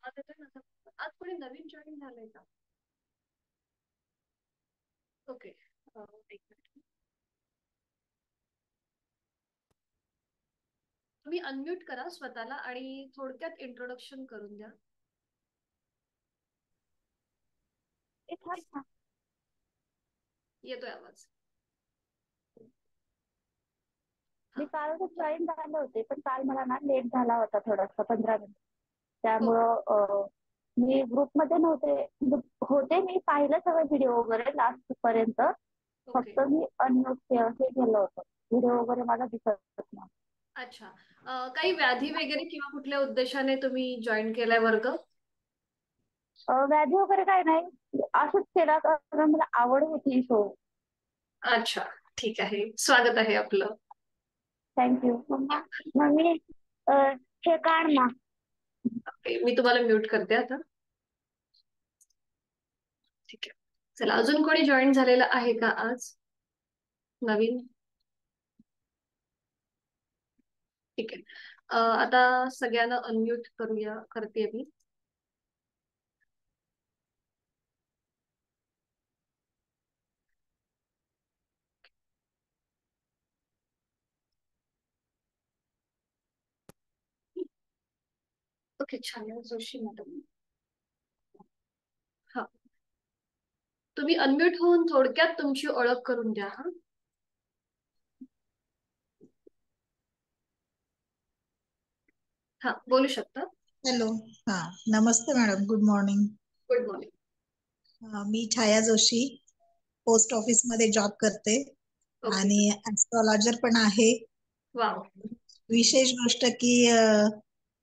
आवाज येतोय ना आता? आज कोणी नवीन जॉईन झालंय का? ओके. एक मिनिट. तुम्ही अनम्यूट करा स्वतःला आणि थोडक्यात इंट्रोडक्शन करून द्या. ए थांब ना. येतोय आवाज. मी हा. कालच जॉईन झाले होते, पण काल मला ना लेट झाला होता थोडासा 15 मिनिट. ओके. त्यामुळं मी ग्रुपमध्ये नव्हते. म्हणजे होते, मी पाहिलं सगळे व्हिडिओ वगैरे लास्ट पर्यंत. ओके. फक्त मी अनम्यूट हे केलं होतं. व्हिडिओ वगैरे मला दिसत नाही. अच्छा. काही व्याधी वगैरे किंवा कुठल्या उद्देशाने तुम्ही जॉईन केलाय वर्ग? व्याधी वगैरे काय नाही, असंच केला कारण मला आवड होती शो. अच्छा. ठीक आहे, स्वागत आहे आपलं. थँक्यू. मग मी अ, हे काढ ना. ओके, मी तुम्हाला म्यूट करते आता. ठीक आहे. चला, अजून कोणी जॉईन झालेलं आहे का आज नवीन? ठीक आहे. आता सगळ्यांना अनम्यूट करूया, करते मी. ओके. छाया जोशी मॅडम. हा. तुम्ही अनम्यूट होऊन थोडक्यात तुमची ओळख करून द्या. हा. हा, बोलू शकता. हॅलो. हा. नमस्ते madam, good morning. Good morning. मी छाया जोशी, पोस्ट ऑफिस मध्ये जॉब करते ओके. आणि ऍस्ट्रॉलॉजर पण आहे. वा. विशेष गोष्ट की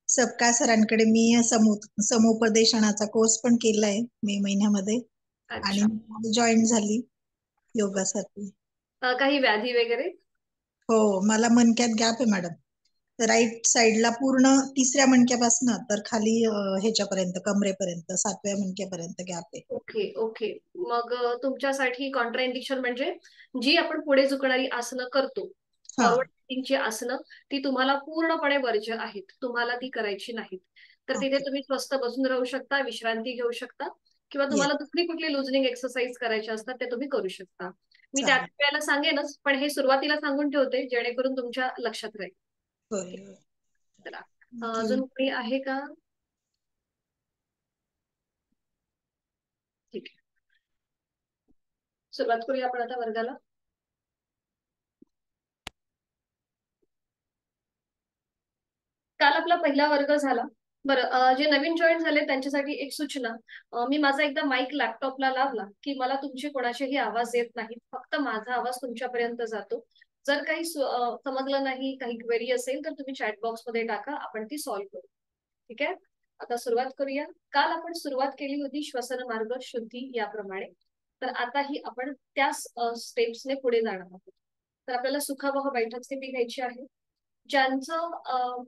सबका सरांकडे मी समुपदेशनाचा कोर्स पण केलाय मे महिन्यामध्ये आणि अच्छा. जॉईन झाली योगासाठी. काही व्याधी वगैरे? हो, मला मणक्यात गॅप आहे मॅडम. राईट साईडला पूर्ण 3ऱ्या मणक्यापासून तर खाली ह्याच्यापर्यंत कमरेपर्यंत 7व्या मणक्यापर्यंत गॅप आहे. ओके. ओके. मग तुमच्यासाठी कॉन्ट्राइंडिकेशन म्हणजे जी आपण पुढे झुकणारी आसनं करतो, हा. फॉरवर्ड ची आसनं, ती तुम्हाला पूर्णपणे वर्ज्य आहेत, तुम्हाला ती करायची नाहीत. तर तिथे ओके. तुम्ही स्वस्त बसून राहू शकता, विश्रांती घेऊ शकता, किंवा येस. तुम्हाला दुसरी कुठली लुजनिंग एक्सरसाइज करायच्या असतात ते तुम्ही करू शकता. मी त्या चालेल. वेळेला सांगेनच, पण हे सुरुवातीला सांगून ठेवते जेणेकरून तुमच्या लक्षात राहील. होय. चला. थँक्यू. अजून कोणी आहे का? ठीक आहे. सुरुवात करूया आपण आता वर्गाला. काल आपला पहिला वर्ग झाला. बरं, जे नवीन जॉईन झाले त्यांच्यासाठी एक सूचना. मी माझा एकदा माईक लॅपटॉपला लावला की मला तुमचे कोणाचेही आवाज येत नाहीत, फक्त माझा आवाज तुमच्यापर्यंत जातो. जर काही समजलं नाही, काही क्वेरी असेल तर तुम्ही चॅट बॉक्स मध्ये टाका, आपण ती सॉल्व्ह करू. ठीक आहे. आता सुरुवात करूया. काल आपण सुरुवात केली होती श्वसन मार्ग शुद्धी याप्रमाणे. तर आता ही आपण त्याच स्टेप्सने पुढे जाणार आहोत. तर आपल्याला सुखावह बैठक स्थिती घ्यायची आहे. ज्यांचं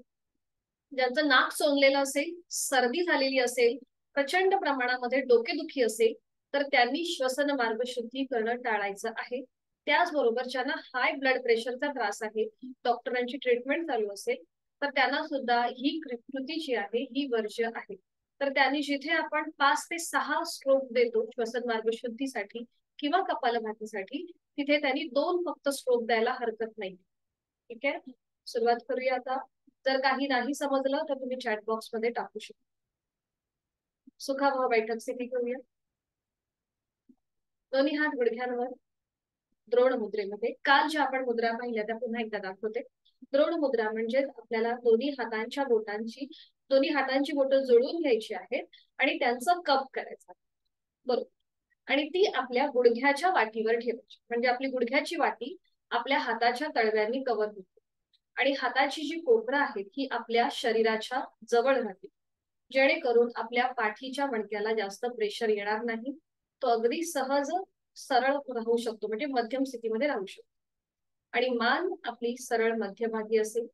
ज्यांचं नाक सोनलेलं असेल, सर्दी झालेली असेल, प्रचंड प्रमाणामध्ये डोकेदुखी असेल, तर त्यांनी श्वसन मार्ग शुद्धी करणं टाळायचं आहे. त्याचबरोबर ज्यांना हाय ब्लड प्रेशरचा त्रास आहे, डॉक्टरांची ट्रीटमेंट चालू असेल, तर त्यांना सुद्धा ही कृती जी आहे ही वर्ज्य आहे. तर त्यांनी जिथे आपण 5 ते 6 स्ट्रोक देतो श्वसन मार्ग शुद्धीसाठी किंवा कपालभातीसाठी, तिथे त्यांनी 2 फक्त स्ट्रोक द्यायला हरकत नाही. ठीक आहे. सुरुवात करूया आता. जर काही नाही समजलं तर तुम्ही चॅट बॉक्स मध्ये टाकू शकता. सुखावह बैठक स्थिती करूया. दोन्ही हात गुडघ्यांवर, द्रोण मुद्रेमध्ये. काल ज्या आपण मुद्रा पाहिल्या त्या पुन्हा एकदा दाखवते. द्रोण मुद्रा म्हणजे आपल्याला दोन्ही हातांची बोटं जोडून घ्यायची आहेत आणि त्यांचं कप करायचं. बरोबर. आणि ती आपल्या गुडघ्याच्या वाटीवर ठेवायची, म्हणजे आपली गुडघ्याची वाटी आपल्या हाताच्या तळव्यांनी कव्हर होते आणि हाताची जी कोपरं आहे ही आपल्या शरीराच्या जवळ राहते, जेणेकरून आपल्या पाठीच्या मणक्याला जास्त प्रेशर येणार नाही. तो अगदी सहज सरळ राहू शकतो, म्हणजे मध्यम स्थितीमध्ये राहू शकतो. आणि मान आपली सरळ मध्यभागी असेल.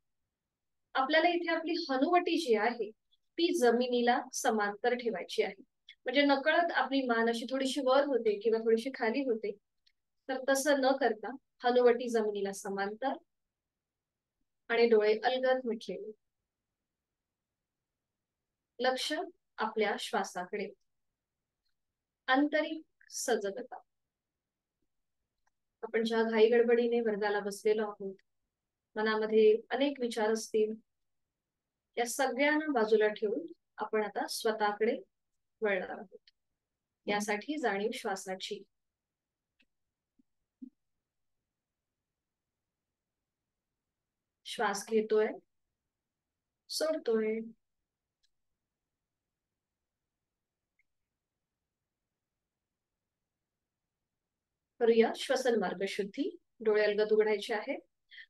आपल्याला इथे आपली हनुवटी जी आहे ती जमिनीला समांतर ठेवायची आहे, म्हणजे नकळत आपली मान अशी थोडीशी वर होते किंवा थोडीशी खाली होते. तर तसं न करता हनुवटी जमिनीला समांतर आणि डोळे अलगद मिटलेले. लक्ष आपल्या श्वासाकडे. आंतरिक सजगता. आपण ज्या घाई गडबडीने वर्गाला बसलेलो आहोत, मनामध्ये अनेक विचार असतील, या सगळ्यांना बाजूला ठेवून आपण आता स्वतःकडे वळणार आहोत. यासाठी जाणीव श्वासाची. श्वास घेतोय, सोडतोय. करूया श्वसन मार्ग शुद्धी. डोळे अलगद उघडायचे आहे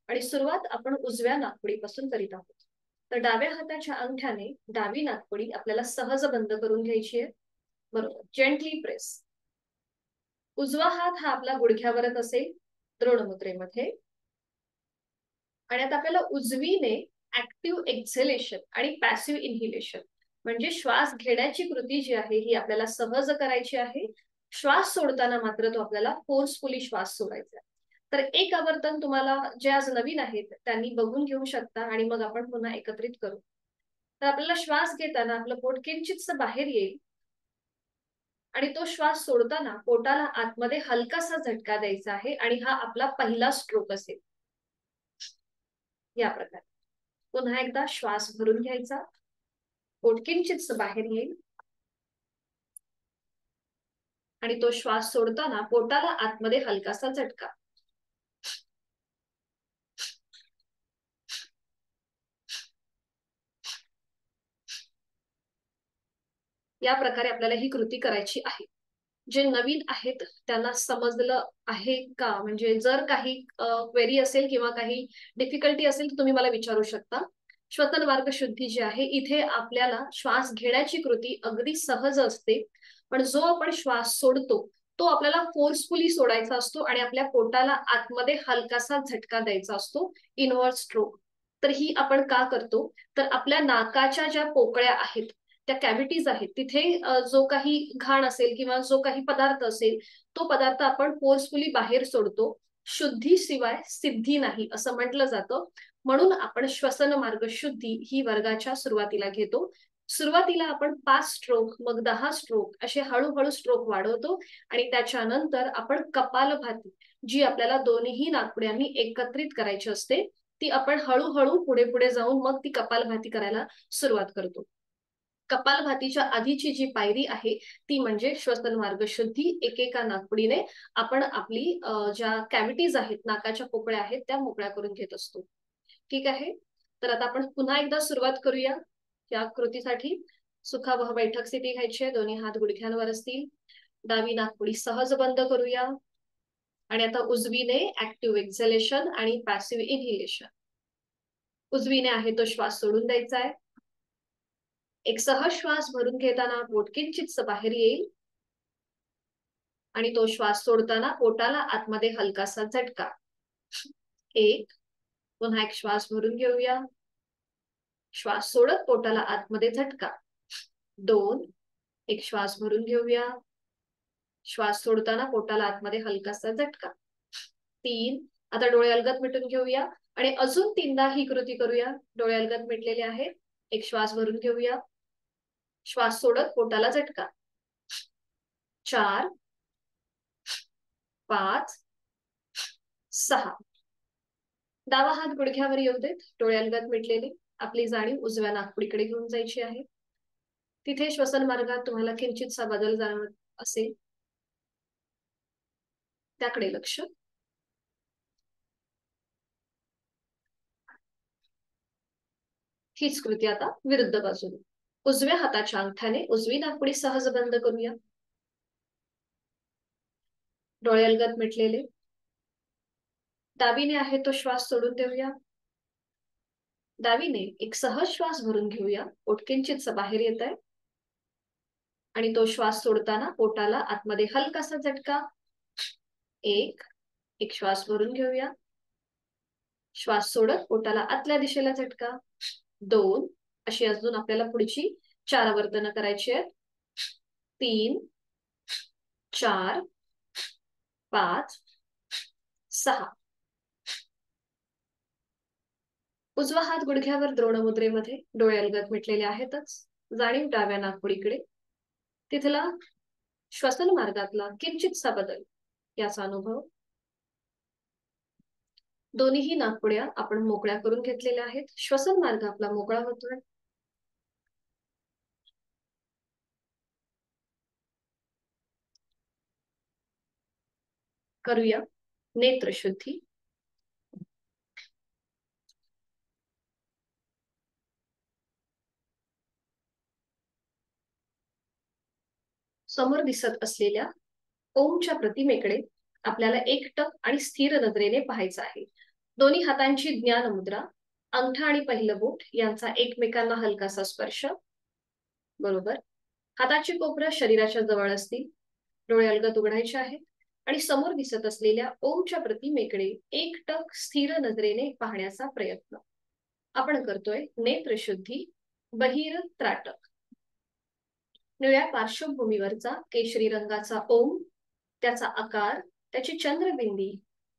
आणि सुरुवात आपण उजव्या नाकपुडीपासून करीत आहोत. तर डाव्या हाताच्या अंगठ्याने डावी नाकपुडी आपल्याला सहज बंद करून घ्यायची आहे. बरोबर, जेंटली प्रेस. उजवा हात हा आपला गुडघ्यावरच असेल द्रोण मुद्रेमध्ये. आणि आता आपल्याला उजवीने ऍक्टिव्ह एक्झेलेशन आणि पॅसिव्ह इन्हिलेशन म्हणजे श्वास घेण्याची कृती जी आहे ही आपल्याला सहज करायची आहे. श्वास सोडताना मात्र तो आपल्याला फोर्सफुली श्वास सोडायचा आहे. तर एक आवर्तन तुम्हाला जे आज नवीन आहेत त्यांनी बघून घेऊ शकता आणि मग आपण पुन्हा एकत्रित करू. तर आपल्याला श्वास घेताना आपलं पोट किंचितसं बाहेर येईल आणि तो श्वास सोडताना पोटाला आतमध्ये हलकासा झटका द्यायचा आहे आणि हा आपला पहिला स्ट्रोक असेल. या प्रकारे पुन्हा एकदा श्वास भरून घ्यायचा, पोट किंचितसं बाहेर येईल आणि तो श्वास सोडताना पोटाला आतमध्ये हलकासा झटका. या प्रकारे आपल्याला ही कृती करायची आहे. जे नवीन आहेत त्यांना समजलं आहे का? म्हणजे जर काही क्वेरी असेल किंवा काही डिफिकल्टी असेल तर तुम्ही मला विचारू शकता. श्वसन मार्ग शुद्धी जी आहे इथे आपल्याला श्वास घेण्याची कृती अगदी सहज असते, पण जो आपण श्वास सोडतो तो आपल्याला फोर्सफुली सोडायचा असतो आणि आपल्या पोटाला आतमध्ये हलकासा झटका द्यायचा असतो, इनवर्ड स्ट्रोक. तर ही आपण का करतो? तर आपल्या नाकाच्या ज्या पोकळ्या आहेत, त्या कॅव्हिटीज आहेत, तिथे जो काही घाण असेल किंवा जो काही पदार्थ असेल तो पदार्थ आपण फोर्सफुली बाहेर सोडतो. शुद्धी शिवाय सिद्धी नाही असं म्हटलं जातं. म्हणून आपण श्वसन मार्ग शुद्धी ही वर्गाच्या सुरुवातीला घेतो. सुरुवातीला आपण 5 स्ट्रोक, मग 10 स्ट्रोक असे हळूहळू स्ट्रोक वाढवतो आणि त्याच्यानंतर आपण कपालभाती जी आपल्याला दोन्ही नाकपुड्यांनी एकत्रित करायची असते ती आपण हळूहळू पुढे पुढे जाऊन मग ती कपालभाती करायला सुरुवात करतो. कपालभातीच्या आधीची जी पायरी आहे ती म्हणजे श्वसन मार्ग शुद्धी. एकेका नाकपुडीने आपण आपली ज्या कॅव्हिटीज आहेत, नाकाच्या पोकळ्या आहेत त्या मोकळ्या करून घेत असतो. ठीक आहे, तर आता आपण पुन्हा एकदा सुरुवात करूया. या कृतीसाठी सुखावह बैठक स्थिती घ्यायची आहे. दोन्ही हात गुडघ्यांवर असतील. डावी नाकपुडी सहज बंद करूया आणि आता उजवीने ऍक्टिव्ह एक्झलेशन आणि पॅसिव्ह इन्हिलेशन. उजवीने आहे तो श्वास सोडून द्यायचा आहे. एक सहज श्वास भरून घेताना पोट किंचितसं बाहेर येईल आणि तो श्वास सोडताना पोटाला आतमध्ये हलकासा झटका. एक, पुन्हा एक श्वास भरून घेऊया. श्वास सोडत पोटाला आतमध्ये झटका. 2, एक श्वास भरून घेऊया. श्वास सोडताना पोटाला आतमध्ये हलकासा झटका. 3, आता डोळे अलगद मिटून घेऊया आणि अजून 3दा ही कृती करूया. डोळे अलगद मिटलेले आहेत. एक श्वास भरून घेऊया. श्वास सोडत पोटाला झटका. 4, 5, 6. डावा हात गुडघ्यावर येऊ देत. डोळे अलगद मिटलेले. आपली जाणीव उजव्या नाकपुडीकडे घेऊन जायची आहे. तिथे श्वसन मार्गात तुम्हाला किंचितसा बदल जाणवत असेल त्याकडे लक्ष. हीच कृती आता विरुद्ध बाजूने. उजव्या हाताच्या अंगठ्याने उजवी नाकपुडी सहज बंद करूया. डोळे अलगद मिटलेले. डावीने आहे तो श्वास सोडून देऊया. डावीने एक सहज श्वास भरून घेऊया. पोट किंचितसं बाहेर येत आहे आणि तो श्वास सोडताना पोटाला आतमध्ये हलकासा झटका. एक श्वास भरून घेऊया. श्वास सोडत पोटाला आतल्या दिशेला झटका. 2, अशी अजून आपल्याला पुढची 4 आवर्तनं करायची आहेत. 3, 4, 5, 6. उजवा हात गुडघ्यावर द्रोण मुद्रेमध्ये. डोळे अलगद मिटलेले आहेतच. जाणीव डाव्या नाकपुडीकडे. तिथला श्वसन मार्गातला किंचितसा बदल याचा अनुभव. दोन्हीही नाकपुड्या आपण मोकळ्या करून घेतलेल्या आहेत. श्वसन मार्ग आपला मोकळा होतोय. करूया नेत्रशुद्धी. समोर दिसत असलेल्या ओमच्या प्रतिमेकडे आपल्याला एकटक आणि स्थिर नजरेने पाहायचं आहे. दोन्ही हातांची ज्ञान मुद्रा, अंगठा आणि पहिलं बोट यांचा एकमेकांना हलकासा स्पर्श. बरोबर. हाताची कोपरं शरीराच्या जवळ असतील. डोळे अलगद उघडायचे आहेत आणि समोर दिसत असलेल्या ओमच्या प्रतिमेकडे एकटक स्थिर नजरेने पाहण्याचा प्रयत्न आपण करतोय. नेत्रशुद्धी, बहिर त्राटक. निळ्या पार्श्वभूमीवरचा केशरी रंगाचा ओम, त्याचा आकार, त्याची चंद्रबिंदी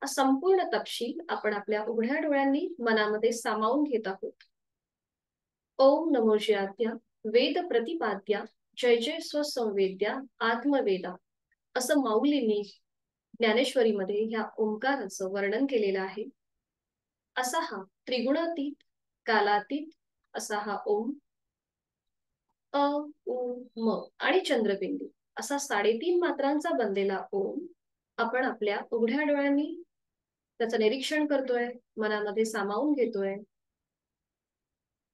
हा संपूर्ण तपशील आपण आपल्या उघड्या डोळ्यांनी मनामध्ये सामावून घेत आहोत. ओम नमो जयाद्या वेद प्रतिपाद्या जय जय स्वसंवेद्या आत्मवेदा असं माऊलींनी ज्ञानेश्वरीमध्ये ह्या ओंकाराचं वर्णन केलेलं आहे. असा हा त्रिगुणातीत, कालातीत असा हा ओम. अ उ म आणि चंद्रबिंदू असा 3.5 मात्रांचा बनलेला ओम आपण आपल्या उघड्या डोळ्यांनी त्याचं निरीक्षण करतोय, मनामध्ये सामावून घेतोय.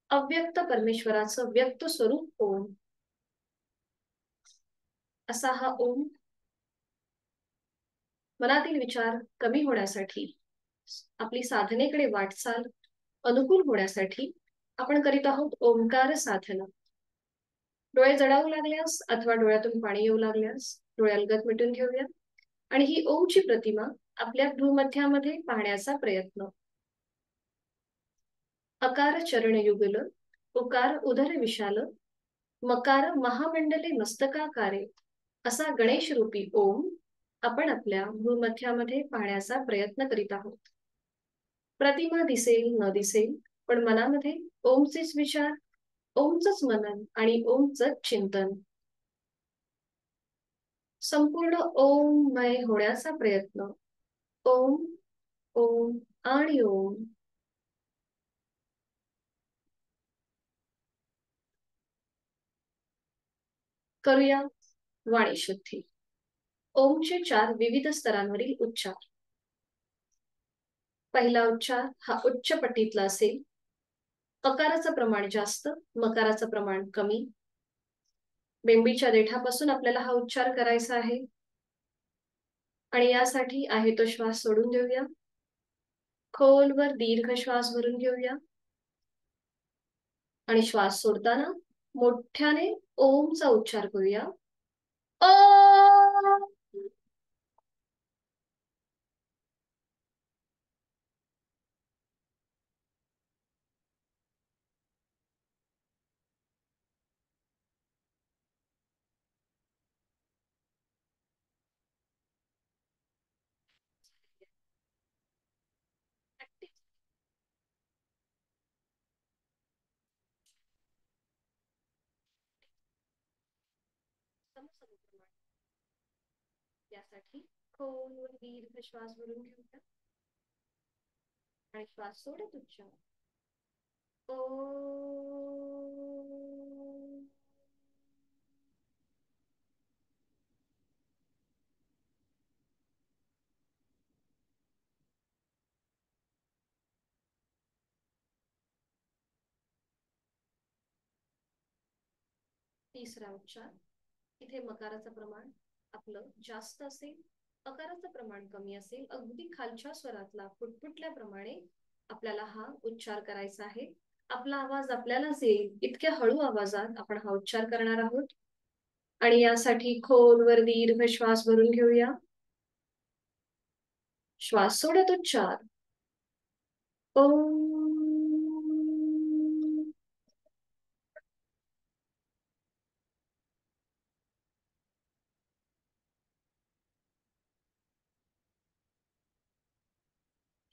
अव्यक्त परमेश्वराचं व्यक्त स्वरूप ओम असा हा ओम. मनातील विचार कमी होण्यासाठी, आपली साधनेकडे वाटचाल अनुकूल होण्यासाठी आपण करीत आहोत ओंकार साधना. डोळे जडावू लागल्यास अथवा डोळ्यातून पाणी येऊ लागल्यास डोळे अलगद मिटून घेऊया आणि ही ओमची प्रतिमा आपल्या भ्रूमध्यामध्ये पाहण्याचा प्रयत्न. अकार चरण युगल, उकार उदर विशाल, मकार महामंडले मस्तकाकारे असा गणेश रूपी ओम आपण आपल्या भूमध्यामध्ये पाहण्याचा प्रयत्न करीत आहोत. प्रतिमा दिसेल न दिसेल पण मनामध्ये ओमचेच विचार, ओमचंच मनन आणि ओमचंच चिंतन. संपूर्ण ओममय होण्याचा प्रयत्न. ओम ओम आणि ओम. करूया वाणी शुद्धी. ओमचे 4 विविध स्तरांवरील उच्चार. पहिला उच्चार हा उच्च पट्टीतला असेल. अकाराचं प्रमाण जास्त, मकाराचं प्रमाण कमी. बेंबीच्या देठापासून आपल्याला हा उच्चार करायचा आहे आणि यासाठी आहे तो श्वास सोडून देऊया. खोलवर दीर्घ श्वास भरून घेऊया आणि श्वास सोडताना मोठ्याने ओमचा उच्चार करूया. ओ. यासाठी खोलवर दीर्घ श्वास भरून घेऊया आणि श्वास सोडत उच्चार. ओ. तिसरा उच्चार. इथे मकाराचं प्रमाण आपलं जास्त असेल, अकाराचं प्रमाण कमी असेल. अगदी खालच्या स्वरातला फुटफुटल्याप्रमाणे आपल्याला हा उच्चार करायचा आहे. आपला आवाज आपल्यालाच येईल इतक्या हळू आवाजात आपण हा उच्चार करणार आहोत आणि यासाठी खोलवर दीर्घ श्वास भरून घेऊया. श्वास सोडत उच्चार. ओम.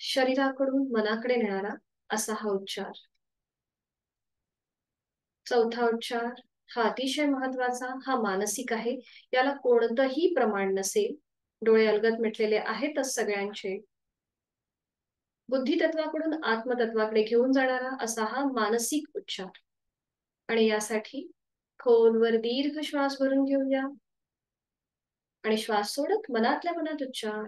शरीराकडून मनाकडे नेणारा असा हा उच्चार. चौथा उच्चार हा अतिशय महत्वाचा, हा मानसिक आहे, याला कोणतंही प्रमाण नसेल. डोळे अलगद मिटलेले आहेतच सगळ्यांचे. बुद्धितत्वाकडून आत्मतत्वाकडे घेऊन जाणारा असा हा मानसिक उच्चार. आणि यासाठी खोलवर दीर्घ श्वास भरून घेऊया आणि श्वास सोडत मनातल्या मनात उच्चार.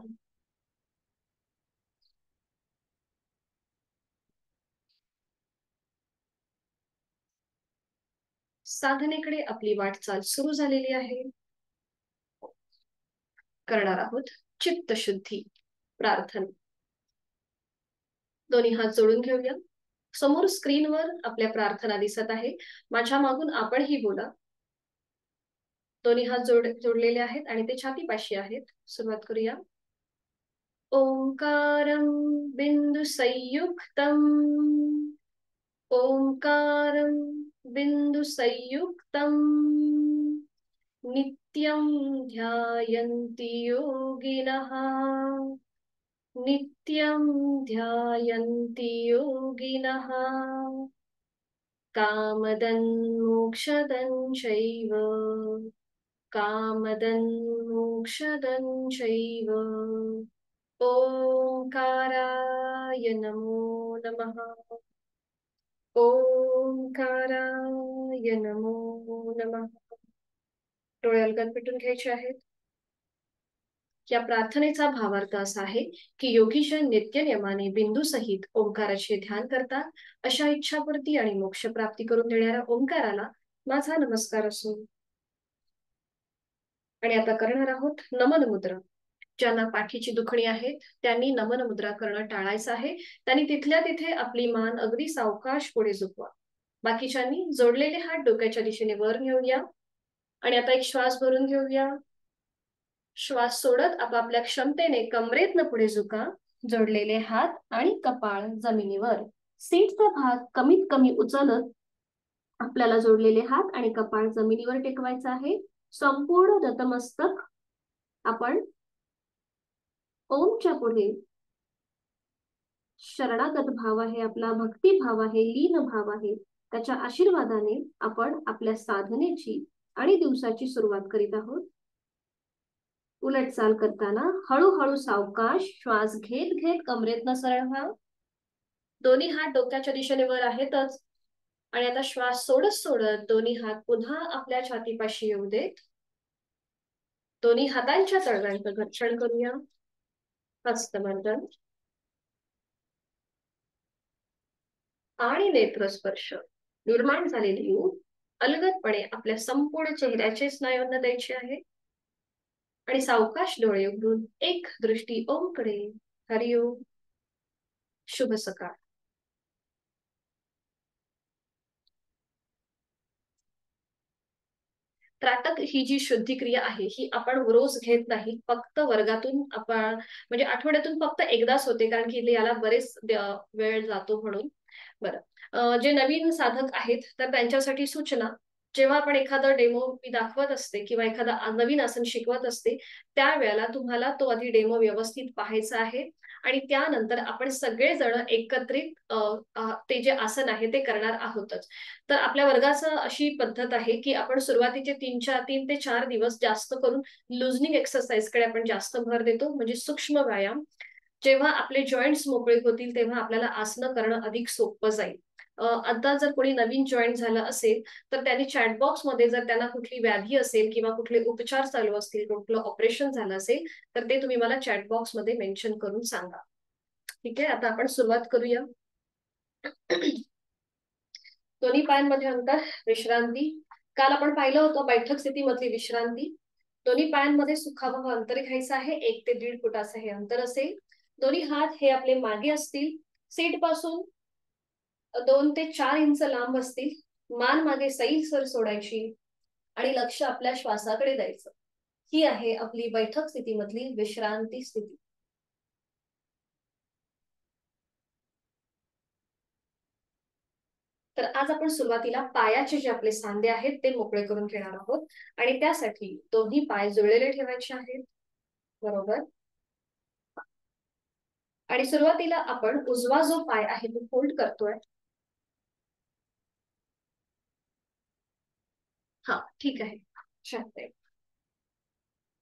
साधनेकडे आपली वाटचाल सुरू झालेली आहे. करणार आहोत चित्तशुद्धी प्रार्थना. दोन्ही हात जोडून घेऊया. समोर स्क्रीनवर आपल्या प्रार्थना दिसत आहे. माझ्या मागून आपणही बोला. दोन्ही हात जोडलेले आहेत आणि ते छातीपाशी आहेत. सुरुवात करूया. ओंकारं बिंदु संयुक्तम् ओंकारं बिंदु संयुक्तम् नित्यं ध्यायन्ति योगिनः नित्यं ध्यायन्ति योगिनः कामदं मोक्षदं चैव कामदं मोक्षदं चैव. ओंकाराय नमो नमः. ओंकाराय नमो नमः. डोळे अलगद मिटून घ्यायचे आहेत. या प्रार्थनेचा भावार्थ असा आहे की योगीजन नित्य नियमाने बिंदू सहित ओंकाराचे ध्यान करतात. अशा इच्छापूर्ती आणि मोक्ष प्राप्ती करून देणाऱ्या ओंकाराला माझा नमस्कार असो. आणि आता करणार आहोत नमन मुद्रा. ज्यांना पाठीची दुखणी आहेत त्यांनी नमन मुद्रा करणं टाळायचं आहे. त्यांनी तिथल्या तिथे आपली मान अगदी सावकाश पुढे झुकवा. बाकीच्यांनी जोडलेले हात डोक्याच्या दिशेने वर घेऊया आणि आता एक श्वास भरून घेऊया. श्वास सोडत आपापल्या क्षमतेने कमरेतनं पुढे झुका. जोडलेले हात आणि कपाळ जमिनीवर. सीटचा भाग कमीत कमी उचलत आपल्याला जोडलेले हात आणि कपाळ जमिनीवर टेकवायचं आहे. संपूर्ण नतमस्तक आपण ओमच्या पुढे शरणागत भाव आहे, आपला भक्ती भाव आहे, लीन भाव आहे. त्याच्या आशीर्वादाने आपण आपल्या साधनेची आणि दिवसाची सुरुवात करीत आहोत. उलट चाल करताना हळूहळू सावकाश श्वास घेत घेत कमरेतनं सरळ व्हा. दोन्ही हात डोक्याच्या दिशेने वर आहेतच. आणि आता श्वास सोडत सोडत दोन्ही हात पुन्हा आपल्या छातीपाशी येऊ देत. दोन्ही हातांच्या तळव्यांचं घर्षण करूया. हस्तमंडन आणि नेत्रस्पर्श. निर्माण झालेली ऊब अलगदपणे आपल्या संपूर्ण चेहऱ्याचे स्नायूंना द्यायचे आहे. आणि सावकाश डोळे उघडून एक दृष्टी ओमकडे. हरिओम. शुभ सकाळ. त्राटक ही जी शुद्धी क्रिया आहे ही आपण रोज घेत नाही. फक्त वर्गातून आपण म्हणजे आठवड्यातून फक्त एकदाच होते, कारण की याला बरेच वेळ जातो म्हणून. बरं, जे नवीन साधक आहेत तर त्यांच्यासाठी सूचना. जेव्हा आपण एखादा डेमो मी दाखवत असते किंवा एखादा नवीन आसन शिकवत असते त्यावेळेला तुम्हाला तो आधी डेमो व्यवस्थित पाहायचा आहे आणि त्यानंतर आपण सगळेजण एकत्रित ते जे आसन आहे ते करणार आहोतच. तर आपल्या वर्गाचं अशी पद्धत आहे की आपण सुरुवातीचे 3 ते 4 दिवस जास्त करून लुजनिंग एक्सरसाइजकडे आपण जास्त भर देतो, म्हणजे सूक्ष्म व्यायाम. जेव्हा आपले जॉईंट्स मोकळे होतील तेव्हा आपल्याला आसनं करणं अधिक सोपं जाईल. आता जर कोणी नवीन जॉईन झालं असेल तर त्यांनी चॅटबॉक्स मध्ये जर त्यांना कुठली व्याधी असेल किंवा कुठले उपचार चालू असतील, कुठलं ऑपरेशन झालं असेल तर ते तुम्ही मला चॅटबॉक्स मध्ये मेन्शन करून सांगा. ठीक आहे, आता आपण सुरुवात करूया. दोन्ही पायांमध्ये अंतर, विश्रांती. काल आपण पाहिलं होतं बैठक स्थितीमधली विश्रांती. दोन्ही पायांमध्ये सुखावह अंतर घ्यायचं आहे. 1 ते 1.5 फुटाचं हे अंतर असेल. दोन्ही हात हे आपले मागे असतील. सीट पासून 2 ते 4 इंच लांब असतील. मान मागे सैलसर सोडायची आणि लक्ष आपल्या श्वासाकडे द्यायचं. ही आहे आपली बैठक स्थितीमधली विश्रांती स्थिती. तर आज आपण सुरुवातीला पायाचे जे आपले सांधे आहेत ते मोकळे करून घेणार आहोत आणि त्यासाठी दोन्ही पाय जुळलेले ठेवायचे आहेत. बरोबर. आणि सुरुवातीला आपण उजवा जो पाय आहे तो फोल्ड करतोय. हा ठीक आहे. छान आहे.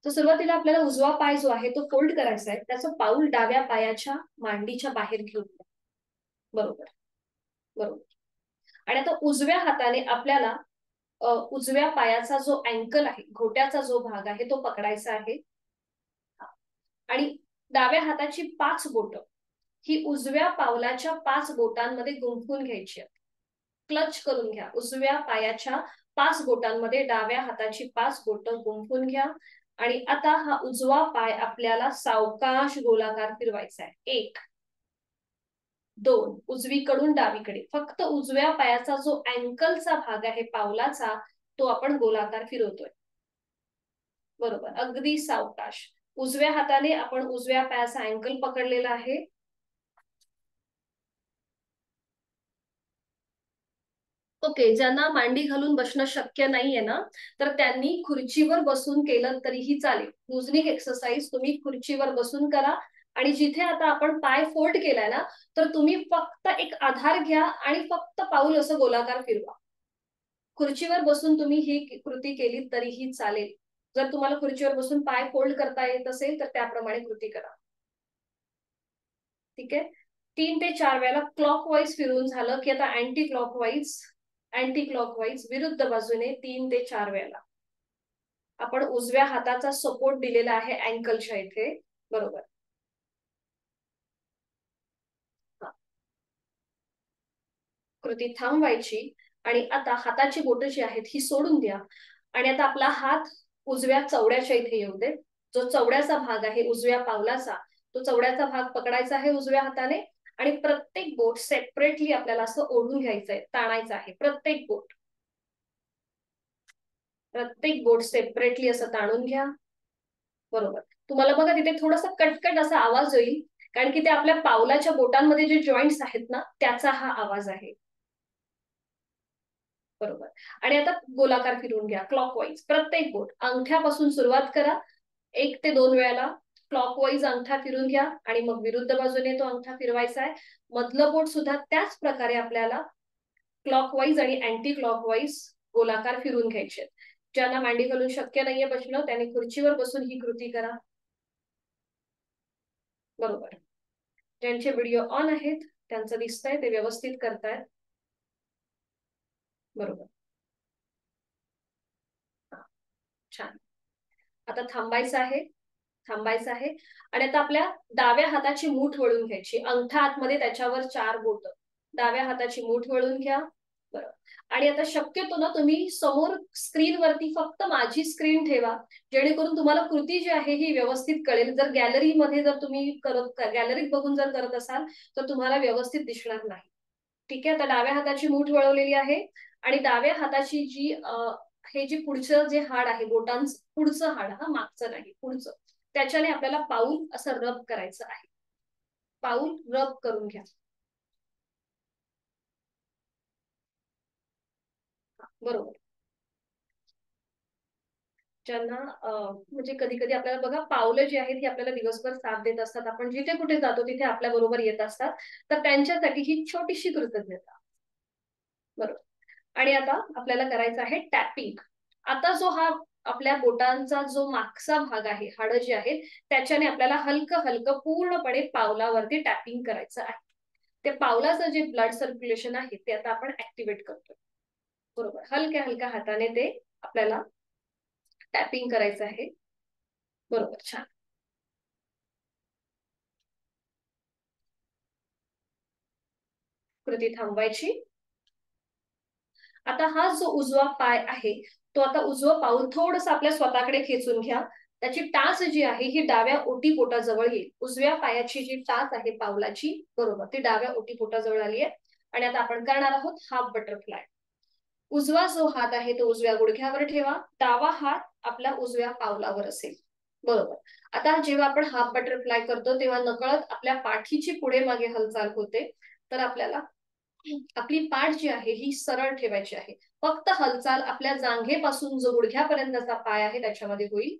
तर सुरुवातीला आपल्याला उजवा पाय जो आहे तो फोल्ड करायचा आहे. त्याचं पाऊल डाव्या पायाच्या मांडीच्या बाहेर घेऊन घ्या. बरोबर बरोबर. आणि आता उजव्या हाताने आपल्याला उजव्या पायाचा जो अँकल आहे, घोट्याचा जो भाग आहे तो पकडायचा आहे. आणि डाव्या हाताची 5 बोट ही उजव्या पावलाच्या 5 बोटांमध्ये गुंफून घ्यायची आहेत. क्लच करून घ्या. उजव्या पायाच्या 5 बोटांमध्ये डाव्या हाताची 5 बोट गुंफून घ्या. आणि आता हा उजवा पाय आपल्याला सावकाश गोलाकार फिरवायचा आहे. 1 2 उजवीकडून डावीकडे. फक्त उजव्या पायाचा जो अँकलचा भाग आहे पावलाचा तो आपण गोलाकार फिरवतोय. बरोबर. अगदी सावकाश. उजव्या हाताने आपण उजव्या पायाचा अँकल पकडलेला आहे. ओके. ज्यांना मांडी घालून बसणं शक्य नाहीये ना, तर त्यांनी खुर्चीवर बसून केलं तरीही चालेल. युजनिंग एक्सरसाइज तुम्ही खुर्चीवर बसून करा. आणि जिथे आता आपण पाय फोल्ड केलाय ना, तर तुम्ही फक्त एक आधार घ्या आणि फक्त पाऊल असं गोलाकार फिरवा. खुर्चीवर बसून तुम्ही ही कृती केली तरीही चालेल. जर तुम्हाला खुर्चीवर बसून पाय फोल्ड करता येत असेल तर त्याप्रमाणे कृती करा. ठीक आहे. 3 ते 4 वेळेला क्लॉकवाईज फिरून झालं की आता अँटी क्लॉकवाईज विरुद्ध बाजूने 3 ते 4 वेळेला. आपण उजव्या हाताचा सपोर्ट दिलेला आहे अँकलच्या इथे. बरोबर. कृती थांबवायची. आणि आता हाताची बोटं जी आहेत ही सोडून द्या. आणि आता आपला हात उजव्या चवड्याच्या इथे येऊ दे. जो चवड्याचा भाग आहे उजव्या पावलाचा तो चवड्याचा भाग पकडायचा आहे उजव्या हाताने. आणि प्रत्येक बोट सेपरेटली आपल्याला असं ओढून घ्यायचंय, ताणायचं आहे. प्रत्येक बोट सेपरेटली असं ताणून घ्या. बरोबर. तुम्हाला बघा तिथे थोडासा कटकट असा आवाज होईल, कारण की ते आपल्या पावलाच्या बोटांमध्ये जे जॉईंट्स आहेत ना त्याचा हा आवाज आहे. बरोबर. आणि आता गोलाकार फिरवून घ्या क्लॉकवाईज. प्रत्येक बोट अंगठ्यापासून सुरुवात करा. 1 ते 2 वेळेला क्लॉकवाईज अंगठा फिरून घ्या आणि मग विरुद्ध बाजूने तो अंगठा फिरवायचा आहे. मधलं बोट सुद्धा त्याच प्रकारे आपल्याला क्लॉकवाईज आणि अँटी क्लॉकवाईज गोलाकार फिरून घ्यायचे. ज्यांना मांडी घालून शक्य नाहीये बसणं त्यांनी खुर्चीवर बसून ही कृती करा. बरोबर. ज्यांचे व्हिडिओ ऑन आहेत त्यांचं दिसतंय ते व्यवस्थित करतायत. बरोबर. छान. आता थांबायचं आहे. आणि आता आपल्या डाव्या हाताची मूठ वळून घ्यायची. अंगठा आतमध्ये त्याच्यावर 4 बोट. डाव्या हाताची मूठ वळून घ्या. बरं. आणि आता शक्यतो ना तुम्ही समोर स्क्रीनवरती फक्त माझी स्क्रीन ठेवा, जेणेकरून तुम्हाला कृती जी आहे ही व्यवस्थित कळेल. जर गॅलरीमध्ये जर तुम्ही गॅलरीत बघून जर करत असाल तर तुम्हाला व्यवस्थित दिसणार नाही. ठीक आहे. आता डाव्या हाताची मूठ वळवलेली आहे. आणि डाव्या हाताची जी हे जे पुढचं जे हाड आहे बोटांचं पुढचं हाड, हा मागचं नाही पुढचं, त्याच्याने आपल्याला पाऊल असं रब करायचं आहे. पाऊल रब करून घ्या. बरोबर. ज्यांना म्हणजे कधी कधी आपल्याला बघा पावलं जी आहेत ही आपल्याला दिवसभर साथ देत असतात. आपण जिथे कुठे जातो तिथे आपल्या बरोबर येत असतात. तर त्यांच्यासाठी ही छोटीशी कृतज्ञता. बरोबर. आणि आता आपल्याला करायचं आहे टॅपिंग. आता जो हा आपल्या बोटांचा जो मागचा भाग आहे, हाडं जी आहेत त्याच्याने आपल्याला हलकं हलकं पूर्णपणे पावलावरती टॅपिंग करायचं आहे. ते पावलाचं जे ब्लड सर्क्युलेशन आहे ते आता आपण ऍक्टिव्हेट करतोय. बरोबर. हलक्या हलक्या हाताने ते आपल्याला टॅपिंग करायचं आहे. बरोबर. छान. कृती थांबवायची. आता हा जो उजवा पाय आहे तो आता उजवं पाऊल थोडस आपल्या स्वतःकडे खेचून घ्या. त्याची टाच जी आहे ही डाव्या ओटीपोटाजवळ येईल. उजव्या पायाची जी टाच आहे पावलाची, बरोबर, ती डाव्या ओटीपोटाजवळ आली आहे. आणि आता आपण करणार आहोत हाफ बटरफ्लाय. उजवा जो हात आहे तो उजव्या गुडघ्यावर ठेवा. डावा हात आपल्या उजव्या पावलावर असेल. बरोबर. आता जेव्हा आपण हाफ बटरफ्लाय करतो तेव्हा नकळत आपल्या पाठीची पुढे मागे हालचाल होते. तर आपल्याला आपली पाठ जी आहे ही सरळ ठेवायची आहे. फक्त हालचाल आपल्या जांघेपासून जो गुडघ्यापर्यंतचा पाय आहे त्याच्यामध्ये होईल.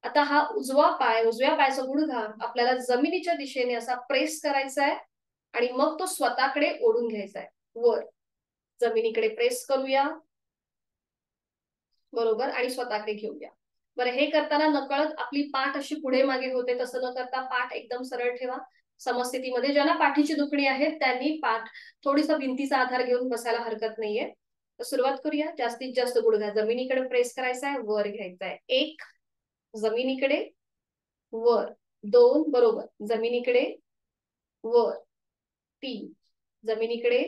आता हा उजव्या पायाचा गुडघा आपल्याला जमिनीच्या दिशेने असा प्रेस करायचा आहे. आणि मग तो स्वतःकडे ओढून घ्यायचा आहे वर. जमिनीकडे प्रेस करूया. बरोबर, आणि स्वतःकडे घेऊया. बरं, हे करताना नकळत आपली पाठ अशी पुढे मागे होते, तसं न करता पाठ एकदम सरळ ठेवा समस्थितीमध्ये. ज्यांना पाठीची दुखणी आहे त्यांनी पाठ थोडीसा भिंतीचा आधार घेऊन बसायला हरकत नाहीये. तर सुरुवात करूया. जास्तीत जास्त गुडघा जमिनीकडे प्रेस करायचा आहे, वर घ्यायचा आहे. 1, जमिनीकडे, वर. 2, बरोबर, जमिनीकडे, वर. 3, जमिनीकडे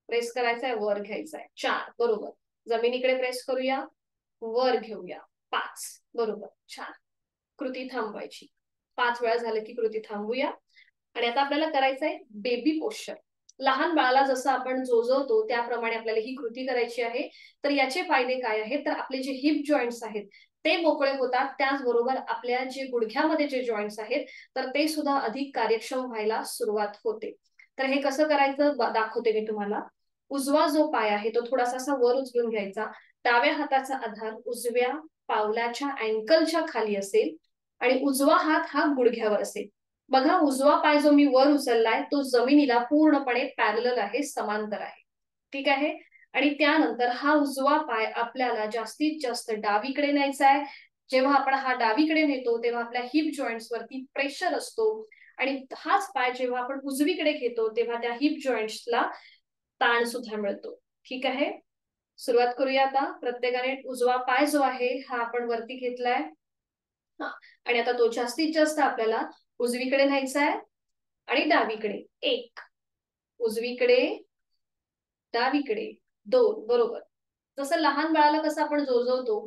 प्रेस करायचा आहे, वर घ्यायचा आहे. 4, बरोबर, जमिनीकडे प्रेस करूया, वर घेऊया. 5, बरोबर, छान. कृती थांबवायची. 5 वेळा झालं की कृती थांबूया. आणि आता आपल्याला करायचं आहे बेबी पोश्चर. लहान बाळाला जसं आपण जोजवतो त्याप्रमाणे आपल्याला ही कृती करायची आहे. तर याचे फायदे काय आहेत, तर आपले जे हिप जॉईंट्स आहेत ते मोकळे होतात, त्याचबरोबर आपल्या जे गुडघ्यामध्ये जे जॉईंट्स आहेत तर ते सुद्धा अधिक कार्यक्षम व्हायला सुरुवात होते. तर हे कसं करायचं दाखवते मी तुम्हाला. उजवा जो पाय आहे तो थोडासा असा वर उचलून घ्यायचा. डाव्या हाताचा आधार उजव्या पावलाच्या अँकलच्या खाली असेल आणि उजवा हात हा गुडघ्यावर असेल. बघा, उजवा पाय जो मी वर उचललाय तो जमिनीला पूर्णपणे पॅरलल आहे, समांतर आहे. ठीक आहे. आणि त्यानंतर हा उजवा पाय आपल्याला जास्तीत जास्त डावीकडे न्यायचा आहे. जेव्हा आपण हा डावीकडे नेतो तेव्हा आपल्या हिप जॉईंट्स वरती प्रेशर असतो आणि हाच पाय जेव्हा आपण उजवीकडे घेतो तेव्हा त्या हिप जॉईंट्सला ताण सुद्धा मिळतो. ठीक आहे. सुरुवात करूया आता. प्रत्येकाने उजवा पाय जो आहे हा आपण वरती घेतलाय. हा, आणि आता तो जास्तीत जास्त आपल्याला उजवीकडे न्यायचा आहे आणि डावीकडे. 1, उजवीकडे, डावीकडे. 2, बरोबर. जसं लहान बाळाला कसं आपण जोजवतो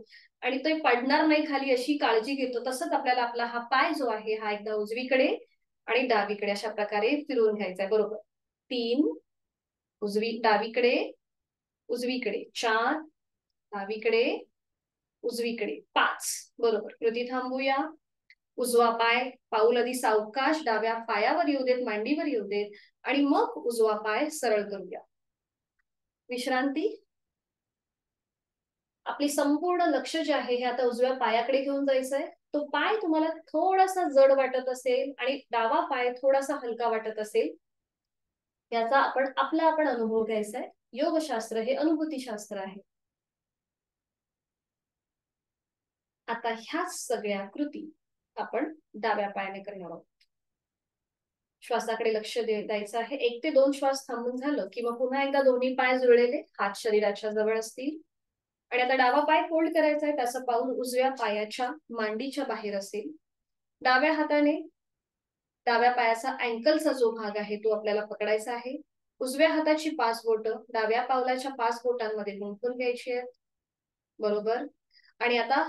आणि ते पडणार नाही खाली अशी काळजी घेतो, तसंच आपल्याला आपला हा पाय जो आहे हा एकदा उजवीकडे आणि डावीकडे अशा प्रकारे फिरवून घ्यायचा आहे. बरोबर. 3, डावीकडे, उजवीकडे. 4, डावीकडे, उजवीकडे. 5, बरोबर. कृती थांबूया. उजवा पाय, पाऊल आधी सावकाश डाव्या पायावर येऊ देत, मांडीवर येऊ देत आणि मग उजवा पाय सरळ करूया. विश्रांती. आपली संपूर्ण लक्ष जे आहे हे आता उजव्या पायाकडे घेऊन जायचंय. तो पाय तुम्हाला थोडासा जड वाटत असेल आणि डावा पाय थोडासा हलका वाटत असेल, याचा आपण अनुभव घ्यायचा आहे. योगशास्त्र हे अनुभूतीशास्त्र आहे. आता ह्याच सगळ्या कृती आपण डाव्या पायाने करणार आहोत. श्वासाकडे लक्ष द्यायचं आहे. 1 ते 2 श्वास थांबून झालं की मग पुन्हा एकदा दोन्ही पाय जुळलेले, हात शरीराच्या जवळ असतील. आणि आता डावा पाय फोल्ड करायचा आहे. त्याचं पाऊल उजव्या पायाच्या मांडीच्या बाहेर असेल. डाव्या हाताने डाव्या पायाचा अँकलचा जो भाग आहे तो आपल्याला पकडायचा आहे. उजव्या हाताची 5 बोटं डाव्या पावलाच्या 5 बोटांमध्ये गुंफून घ्यायची आहेत. बरोबर. आणि आता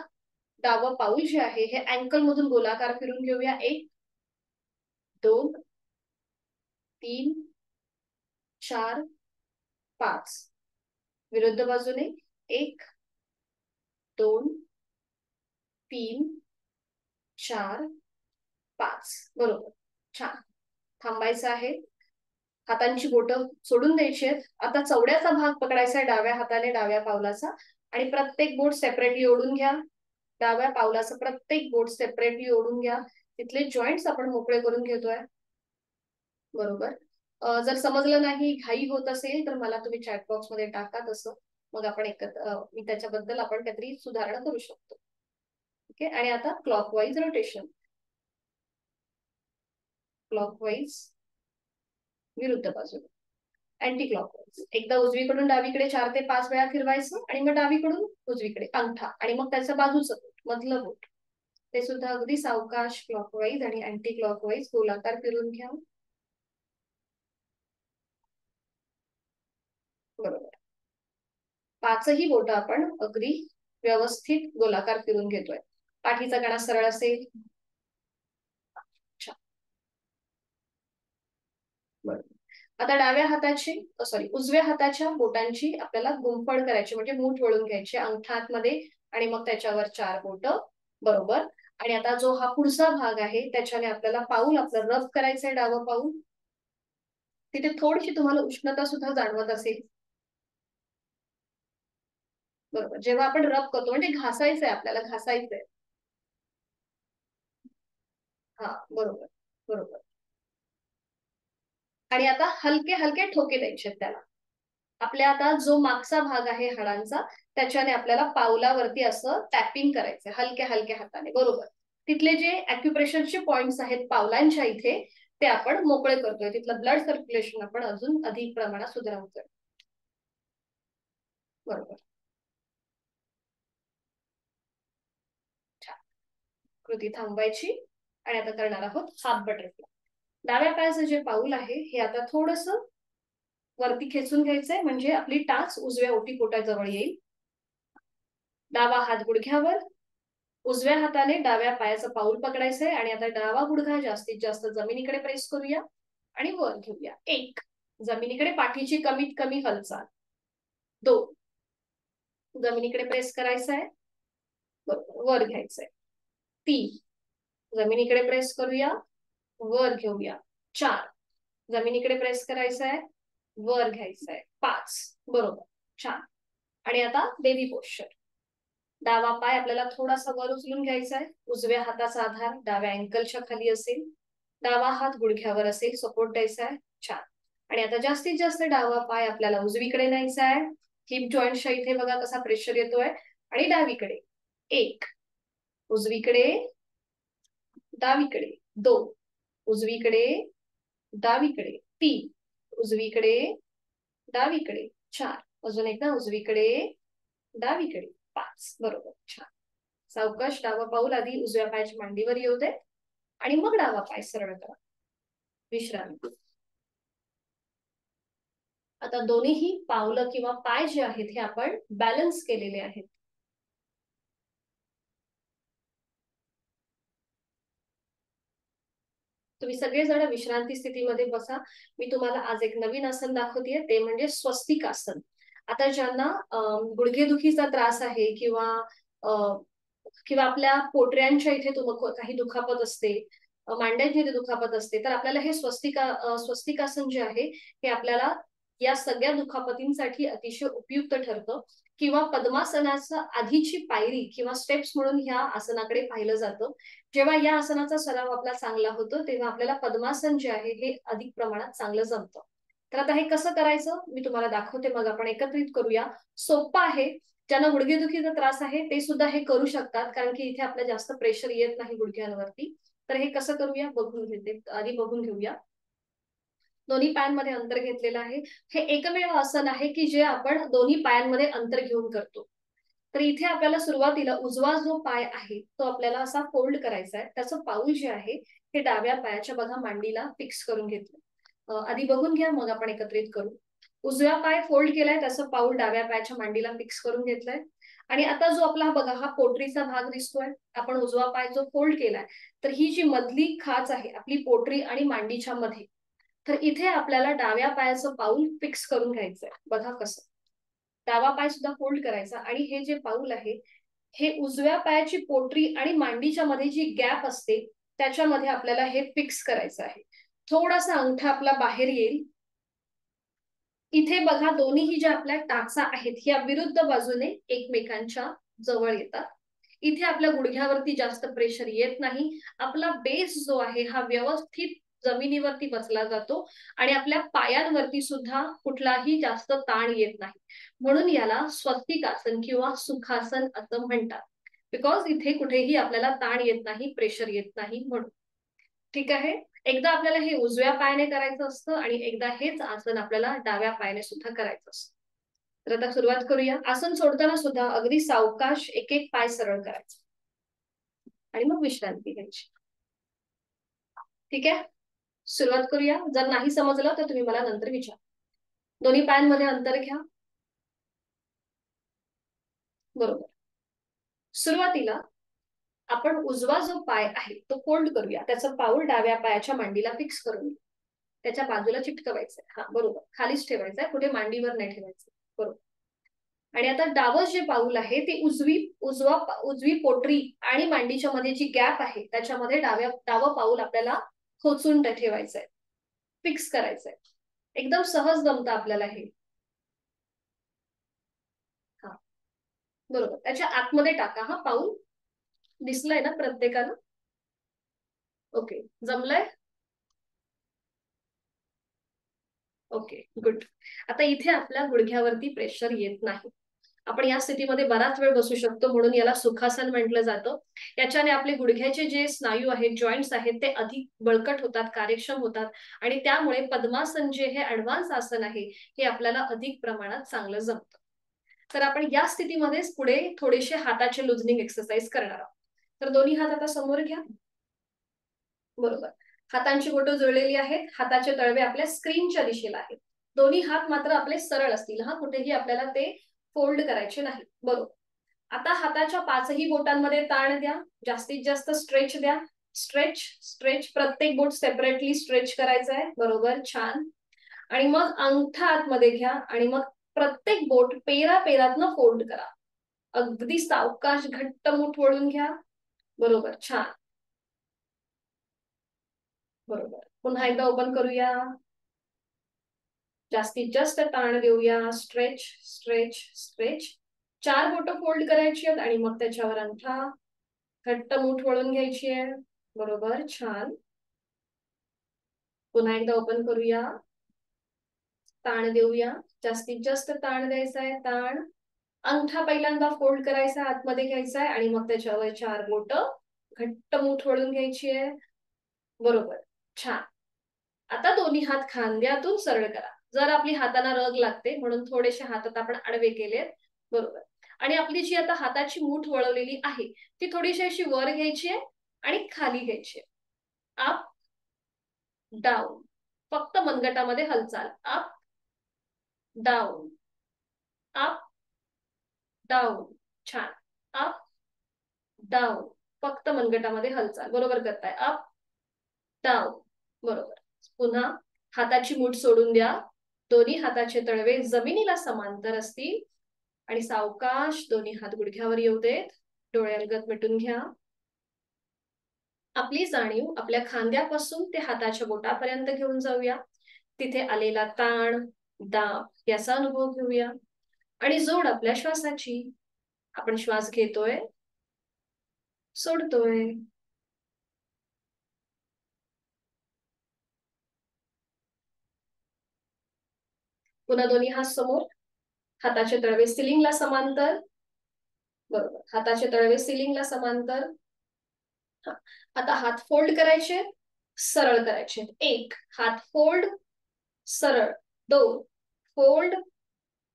डावं पाऊल जे आहे हे अँकल मधून गोलाकार फिरून घेऊया. 1, 2, 3, 4, 5. विरुद्ध बाजूने 1, 2, 3, 4, 5. बरोबर. छान. थांबायचं आहे. हातांची बोटं सोडून द्यायची आहेत. आता चवड्याचा भाग पकडायचा आहे डाव्या हाताने डाव्या पावलाचा आणि प्रत्येक बोट सेपरेटली ओढून घ्या. डाव्या पावलाचं प्रत्येक बोट सेपरेटली ओढून घ्या. तिथले जॉईंट्स आपण मोकळे करून घेतोय. बरोबर. जर समजलं नाही, घाई होत असेल तर मला तुम्ही चॅट बॉक्स मध्ये टाका तसं. मग आपण मी त्याच्याबद्दल आपण काहीतरी सुधारणा करू शकतो. ओके. आणि आता क्लॉकवाईज रोटेशन. क्लॉकवाईज, विरुद्ध बाजूला. Anti clockwise. एकदा उजवीकडून डावीकडे 4 ते 5 वेळा फिरवायचं आणि मग डावीकडून उजवीकडे अंगठा आणि मग त्याच्या बाजूचं बोट, मधलं बोट, ते सुद्धा अगदी सावकाश क्लॉकवाईज आणि अँटी क्लॉकवाईज गोलाकार फिरून घ्या. बरोबर. 5ही बोटं आपण अगदी व्यवस्थित गोलाकार फिरून घेतोय. पाठीचा कणा सरळ असेल. अच्छा. बरोबर. आता डाव्या हाताची उजव्या हाताच्या बोटांची आपल्याला गुंफण करायची, म्हणजे मूठ वळून घ्यायची अंगठा आतमध्ये आणि मग त्याच्यावर 4 बोटं. बरोबर. आणि आता जो हा पुढचा भाग आहे त्याच्याने आपल्याला पाऊल आपलं रब करायचंय, डावं पाऊल. तिथे थोडीशी तुम्हाला उष्णता सुद्धा जाणवत असेल. बरोबर. जेव्हा आपण रब करतो म्हणजे घासायचंय, आपल्याला घासायचंय. हा, बरोबर बरोबर. आणि आता हलके हलके ठोके द्यायचे त्याला. आपल्या आता जो मागचा भाग आहे हाडांचा त्याच्याने आपल्याला पावलावरती असं टॅपिंग करायचंय हलक्या हलक्या हाताने, बरोबर. तिथले जे अॅक्युप्रेशरचे पॉइंट्स आहेत पावलांच्या इथे ते आपण मोकळे करतोय, तिथलं ब्लड सर्क्युलेशन आपण अजून अधिक प्रमाणात सुधारतोय, बरोबर. कृती थांबवायची आणि आता करणार आहोत हाफ बटरफ्लाय. डाव्या पायाचं जे पाऊल आहे हे आता थोडस वरती खेचून घ्यायचंय, म्हणजे आपली टाच उजव्या ओटीपोटाजवळ येईल. डावा हात गुडघ्यावर, उजव्या हाताने डाव्या पायाचं पाऊल पकडायचंय आणि आता डावा गुडघा जास्तीत जास्त जमिनीकडे प्रेस करूया आणि वर घेऊया. 1, जमिनीकडे पाठीची कमीत कमी हालचाल. 2, जमिनीकडे प्रेस करायचंय, वर घ्यायचंय. 3, जमिनीकडे प्रेस करूया, वर घेऊया. 4, जमिनीकडे प्रेस करायचंय, वर घ्यायचंय. 5, बरोबर, छान. आणि आता बेबी पोश्चर. डावा पाय आपल्याला थोडासा वर उचलून घ्यायचा आहे, उजव्या हाताचा आधार डाव्या अँकलच्या खाली असेल, डावा हात गुडघ्यावर असेल, सपोर्ट द्यायचा आहे, छान. आणि आता जास्तीत जास्त डावा पाय आपल्याला उजवीकडे न्यायचा आहे, हिप जॉईंटच्या इथे बघा कसा प्रेशर येतोय, आणि डावीकडे. 1, उजवीकडे, डावीकडे. 2, उजवीकडे, डावीकडे. 3, उजवीकडे, डावीकडे. 4, अजून एकदा उजवीकडे, डावीकडे. 5, बरोबर, छान. सावकाश डावा पाऊल आधी उजव्या पायाच्या मांडीवर येऊ दे आणि मग डावा पाय सरळ करा, विश्रांती. आता दोन्हीही पावलं किंवा पाय जे आहेत हे आपण बॅलन्स केलेले आहेत. तुम्ही सगळेजण विश्रांती स्थितीमध्ये बसा. मी तुम्हाला आज एक नवीन आसन दाखवतेय, ते म्हणजे स्वस्तिक आसन. आता ज्यांना गुडघेदुखीचा त्रास आहे किंवा किंवा आपल्या पोटऱ्यांच्या इथे काही दुखापत असते, मांड्यांच्या इथे दुखापत असते, तर आपल्याला हे स्वस्तिकासन जे आहे हे आपल्याला या सगळ्या दुखापतींसाठी अतिशय उपयुक्त ठरतं. किंवा पद्मासनाचा आधीची पायरी किंवा स्टेप्स म्हणून ह्या आसनाकडे पाहिलं जातं. जेव्हा या आसनाचा सराव आपला चांगला होतो तेव्हा आपल्याला पद्मासन जे आहे हे अधिक प्रमाणात चांगलं जमतं. तर आता हे कसं करायचं मी तुम्हाला दाखवते, मग आपण एकत्रित करूया. सोपं आहे. ज्यांना गुडघेदुखीचा त्रास आहे ते सुद्धा हे करू शकतात, कारण की इथे आपलं जास्त प्रेशर येत नाही गुडघ्यांवरती. तर हे कसं करूया बघून घेते, आधी बघून घेऊया. दोन्ही पायांमध्ये अंतर घेतलेलं आहे. हे एकमेव आसन आहे की जे आपण दोन्ही पायांमध्ये अंतर घेऊन करतो. तर इथे आपल्याला सुरुवातीला उजवा जो पाय आहे तो आपल्याला असा फोल्ड करायचा आहे. त्याचं पाऊल जे आहे हे डाव्या पायाच्या बघा मांडीला फिक्स करून घेतलं. आधी बघून घ्या मग आपण एकत्रित करू. उजव्या पाय फोल्ड केलाय, त्याचं पाऊल डाव्या पायाच्या मांडीला फिक्स करून घेतलंय. आणि आता जो आपला बघा हा पोटरीचा भाग दिसतोय, आपण उजवा पाय जो फोल्ड केलाय, तर ही जी मधली खाच आहे आपली पोटरी आणि मांडीच्या मध्ये, तर इथे आपल्याला डाव्या पायाचं पाऊल फिक्स करून घ्यायचंय. बघा कसं, डावा पाय सुद्धा फोल्ड करायचा आणि हे जे पाऊल आहे हे उजव्या पायाची पोटरी आणि मांडीच्या मध्ये जी गॅप असते त्याच्यामध्ये आपल्याला हे फिक्स करायचं आहे. थोडासा अंगठा आपला बाहेर येईल. इथे बघा दोन्हीही ज्या आपल्या टाचा आहेत ह्या विरुद्ध बाजूने एकमेकांच्या जवळ येतात. इथे आपल्या गुडघ्यावरती जास्त प्रेशर येत नाही. आपला बेस जो आहे हा व्यवस्थित जमिनीवरती बसला जातो आणि आपल्या पायांवरती सुद्धा कुठलाही जास्त ताण येत नाही. म्हणून याला स्वस्तिकासन किंवा सुखासन असं म्हणतात. बिकॉज इथे कुठेही आपल्याला ताण येत नाही, प्रेशर येत नाही म्हणून. ठीक आहे. एकदा आपल्याला हे उजव्या पायाने करायचं असतं आणि एकदा हेच आसन आपल्याला डाव्या पायाने सुद्धा करायचं असतं. तर आता सुरुवात करूया. आसन सोडताना सुद्धा अगदी सावकाश एक एक पाय सरळ करायचा आणि मग विश्रांती घ्यायची. ठीक आहे, सुरुवात करूया. जर नाही समजलं तर तुम्ही मला नंतर विचारा. दोन्ही पायांमध्ये अंतर घ्या. बरोबर. सुरुवातीला आपण उजवा जो पाय आहे तो फोल्ड करूया. त्याचं पाऊल डाव्या पायाच्या मांडीला फिक्स करून त्याच्या बाजूला चिटकवायचंय. हा बरोबर, खालीच ठेवायचंय, कुठे मांडीवर नाही ठेवायचं. बरोबर. आणि आता डावं जे पाऊल आहे ते उजवी पोटरी आणि मांडीच्या मध्ये जी गॅप आहे त्याच्यामध्ये डावं पाऊल आपल्याला खोचून ठेवायचंय, फिक्स करायचंय. एकदम सहज जमतं आपल्याला हे. हा बरोबर, त्याच्या आतमध्ये टाका हा पाऊल. दिसलंय ना प्रत्येकाला? ओके, जमलंय? Okay good. आता इथे आपल्या गुडघ्यावरती प्रेशर येत नाही. आपण या स्थितीमध्ये बराच वेळ बसू शकतो, म्हणून याला सुखासन म्हटलं जातं. याच्याने आपले गुडघ्याचे जे स्नायू आहेत, जॉईंट्स आहेत, ते अधिक बळकट होतात, कार्यक्षम होतात आणि त्यामुळे पद्मासन जे हे ऍडव्हान्स आसन आहे हे आपल्याला अधिक प्रमाणात चांगलं जमतं. तर आपण या स्थितीमध्येच पुढे थोडेसे हाताचे लुजनिंग एक्सरसाइज करणार आहोत. तर दोन्ही हात आता समोर घ्या. बरोबर. हातांची बोटं जुळलेली आहेत. हाताचे तळवे आपल्या स्क्रीनच्या दिशेला आहेत. दोन्ही हात मात्र आपले सरळ असतील. कुठेही आपल्याला ते फोल्ड करायचे नाही. बरोबर. आता हाताच्या 5ही बोटांमध्ये ताण द्या. जास्तीत जास्त स्ट्रेच द्या. Stretch stretch. प्रत्येक बोट सेपरेटली स्ट्रेच करायचं आहे. बरोबर. छान. आणि मग अंगठा आतमध्ये घ्या आणि मग प्रत्येक बोट पेरातनं फोल्ड करा. अगदी सावकाश घट्ट मूठ वळून घ्या. बरोबर. छान. बरोबर. पुन्हा एकदा ओपन करूया. जास्तीत जास्त ताण देऊया. Stretch stretch stretch. 4 बोटं फोल्ड करायची आहेत आणि मग त्याच्यावर अंगठा घट्ट मूठ वळून घ्यायची आहे. बरोबर. छान. पुन्हा एकदा ओपन करूया. ताण देऊया. जास्तीत जास्त ताण द्यायचा आहे. ताण. अंगठा पहिल्यांदा फोल्ड करायचा, आतमध्ये घ्यायचा आहे आणि मग त्याच्यावर 4 बोटं घट्ट मूठ वळून घ्यायची आहे. बरोबर. छान. आता दोन्ही हात खांद्यातून सरळ करा. जर आपली हाताला रग लागते म्हणून थोडेसे हातात आपण आडवे केलेत. बरोबर. आणि आपली जी आता हाताची मूठ वळवलेली आहे ती थोडीशी अशी वर घ्यायची आहे आणि खाली घ्यायची आहे. Up down. फक्त मनगटामध्ये हालचाल. Up down. Up down. छान. Up down. फक्त मनगटामध्ये हालचाल. बरोबर करताय. Up down. बरोबर. पुन्हा हाताची मूठ सोडून द्या. दोन्ही हाताचे तळवे जमिनीला समांतर असतील आणि सावकाश दोन्ही हात गुडघ्यावर येऊ देत. डोळे अलगद मिटून घ्या. आपली जाणीव आपल्या खांद्यापासून ते हाताच्या बोटापर्यंत घेऊन जाऊया. तिथे आलेला ताण, दाब याचा अनुभव घेऊया आणि जोड आपल्या श्वासाची. आपण श्वास घेतोय, सोडतोय. पुन्हा दोन्ही हात समोर. हाताचे तळवे सिलिंगला समांतर. बरोबर. हाताचे तळवे सिलिंगला समांतर. आता हात फोल्ड करायचे, सरळ करायचे. 1 हात फोल्ड, सरळ. 2 फोल्ड,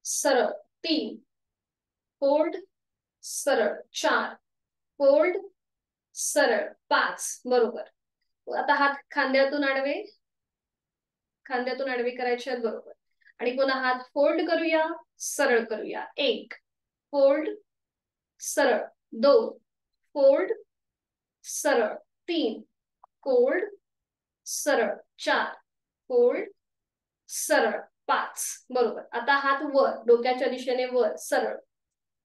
सरळ. 3 फोल्ड, सरळ. 4 फोल्ड, सरळ. 5 बरोबर. आता हात खांद्यातून आडवे करायचे आहेत. बरोबर. आणि पुन्हा हात फोल्ड करूया, सरळ करूया. 1 फोल्ड, सरळ. 2 फोल्ड, सरळ. 3 फोल्ड, सरळ. 4 फोल्ड, सरळ. 5 बरोबर. आता हात वर, डोक्याच्या दिशेने वर, सरळ.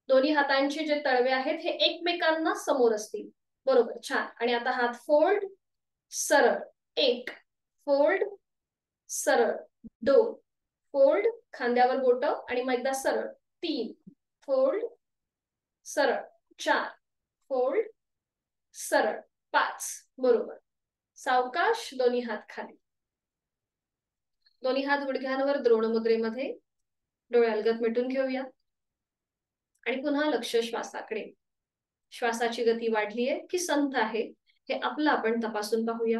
दोन्ही हातांचे जे तळवे आहेत हे एकमेकांना समोर असतील. बरोबर. छान. आणि आता हात फोल्ड, सरळ. 1 फोल्ड, सरळ. 2 फोल्ड, खांद्यावर बोट आणि मग एकदा सरळ. 3 फोल्ड, सरळ. 4 फोल्ड, सरळ. 5 बरोबर. सावकाश दोन्ही हात खाली. दोन्ही हात गुडघ्यांवर द्रोण मुद्रेमध्ये. डोळे अलगद मिटून घेऊया आणि पुन्हा लक्ष श्वासाकडे. श्वासाची गती वाढली आहे की संथ आहे हे आपलं आपण तपासून पाहूया.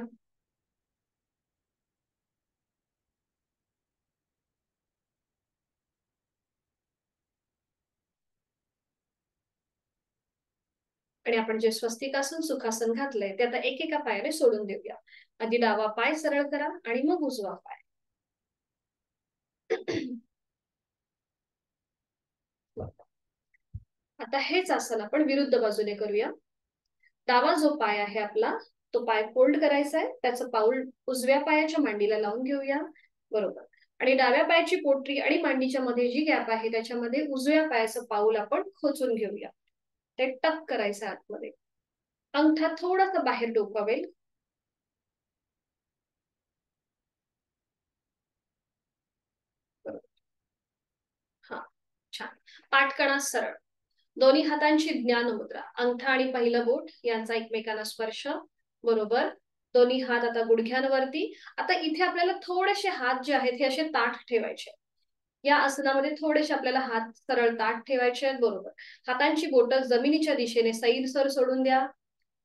आणि आपण जे स्वस्तिकासन सुखासन घातलंय ते आता एकेका पायाने सोडून देऊया. आधी डावा पाय सरळ करा आणि मग उजवा पाय. आता हेच आसन आपण विरुद्ध बाजूने करूया. डावा जो पाय आहे आपला तो पाय फोल्ड करायचा आहे. त्याचं पाऊल उजव्या पायाच्या मांडीला लावून घेऊया. बरोबर. आणि डाव्या पायाची पोटरी आणि मांडीच्या मध्ये जी गॅप आहे त्याच्यामध्ये उजव्या पायाचं पाऊल आपण खोचून घेऊया. ते टक करायचं आतमध्ये. अंगठा थोडासा बाहेर डोकावेल. हा छान. पाठकणा सरळ. दोन्ही हातांची ज्ञान मुद्रा. अंगठा आणि पहिलं बोट यांचा एकमेकांना स्पर्श. बरोबर. दोन्ही हात आता गुडघ्यांवरती. आता इथे आपल्याला थोडेसे हात जे आहेत हे असे ताठ ठेवायचे. या आसनामध्ये थोडेसे आपल्याला हात सरळ ताठ ठेवायचे आहेत. बरोबर, हातांची बोटं जमिनीच्या दिशेने सैलसर सोडून द्या.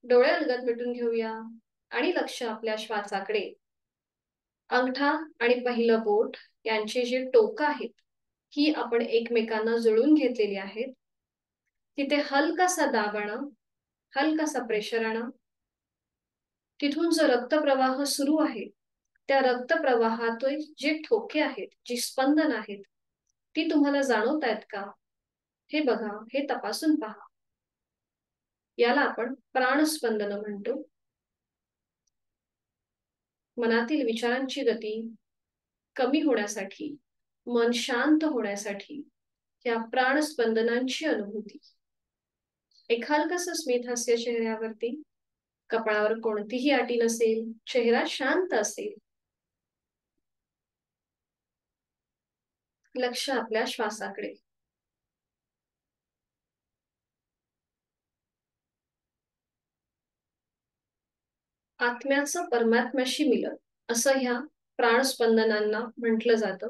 डोळे अलगद मिटून घेऊया आणि लक्ष आपल्या श्वासाकडे. अंगठा आणि पहिलं बोट यांचे जे टोक आहेत ही आपण एकमेकांना जुळून घेतलेली आहेत. तिथे हलकासा दाब आणा, हलकासा प्रेशर आणा. तिथून जो रक्तप्रवाह सुरू आहे त्या रक्तप्रवाहातून जे ठोके आहेत, जी स्पंदन आहेत, ती तुम्हाला जाणवतायत का? हे बघा, हे तपासून पहा. याला आपण प्राणस्पंदन म्हणतो. मनातील विचारांची गती कमी होण्यासाठी, मन शांत होण्यासाठी या प्राणस्पंदनांची अनुभूती. एक हलकसं स्मित हास्य चेहऱ्यावरती, कपाळावर कोणतीही आटी नसेल, चेहरा शांत असेल. लक्ष आपल्या श्वासाकडे. आत्म्याचं परमात्म्याशी मिलन असं ह्या प्राणस्पंदनांना म्हटलं जातं.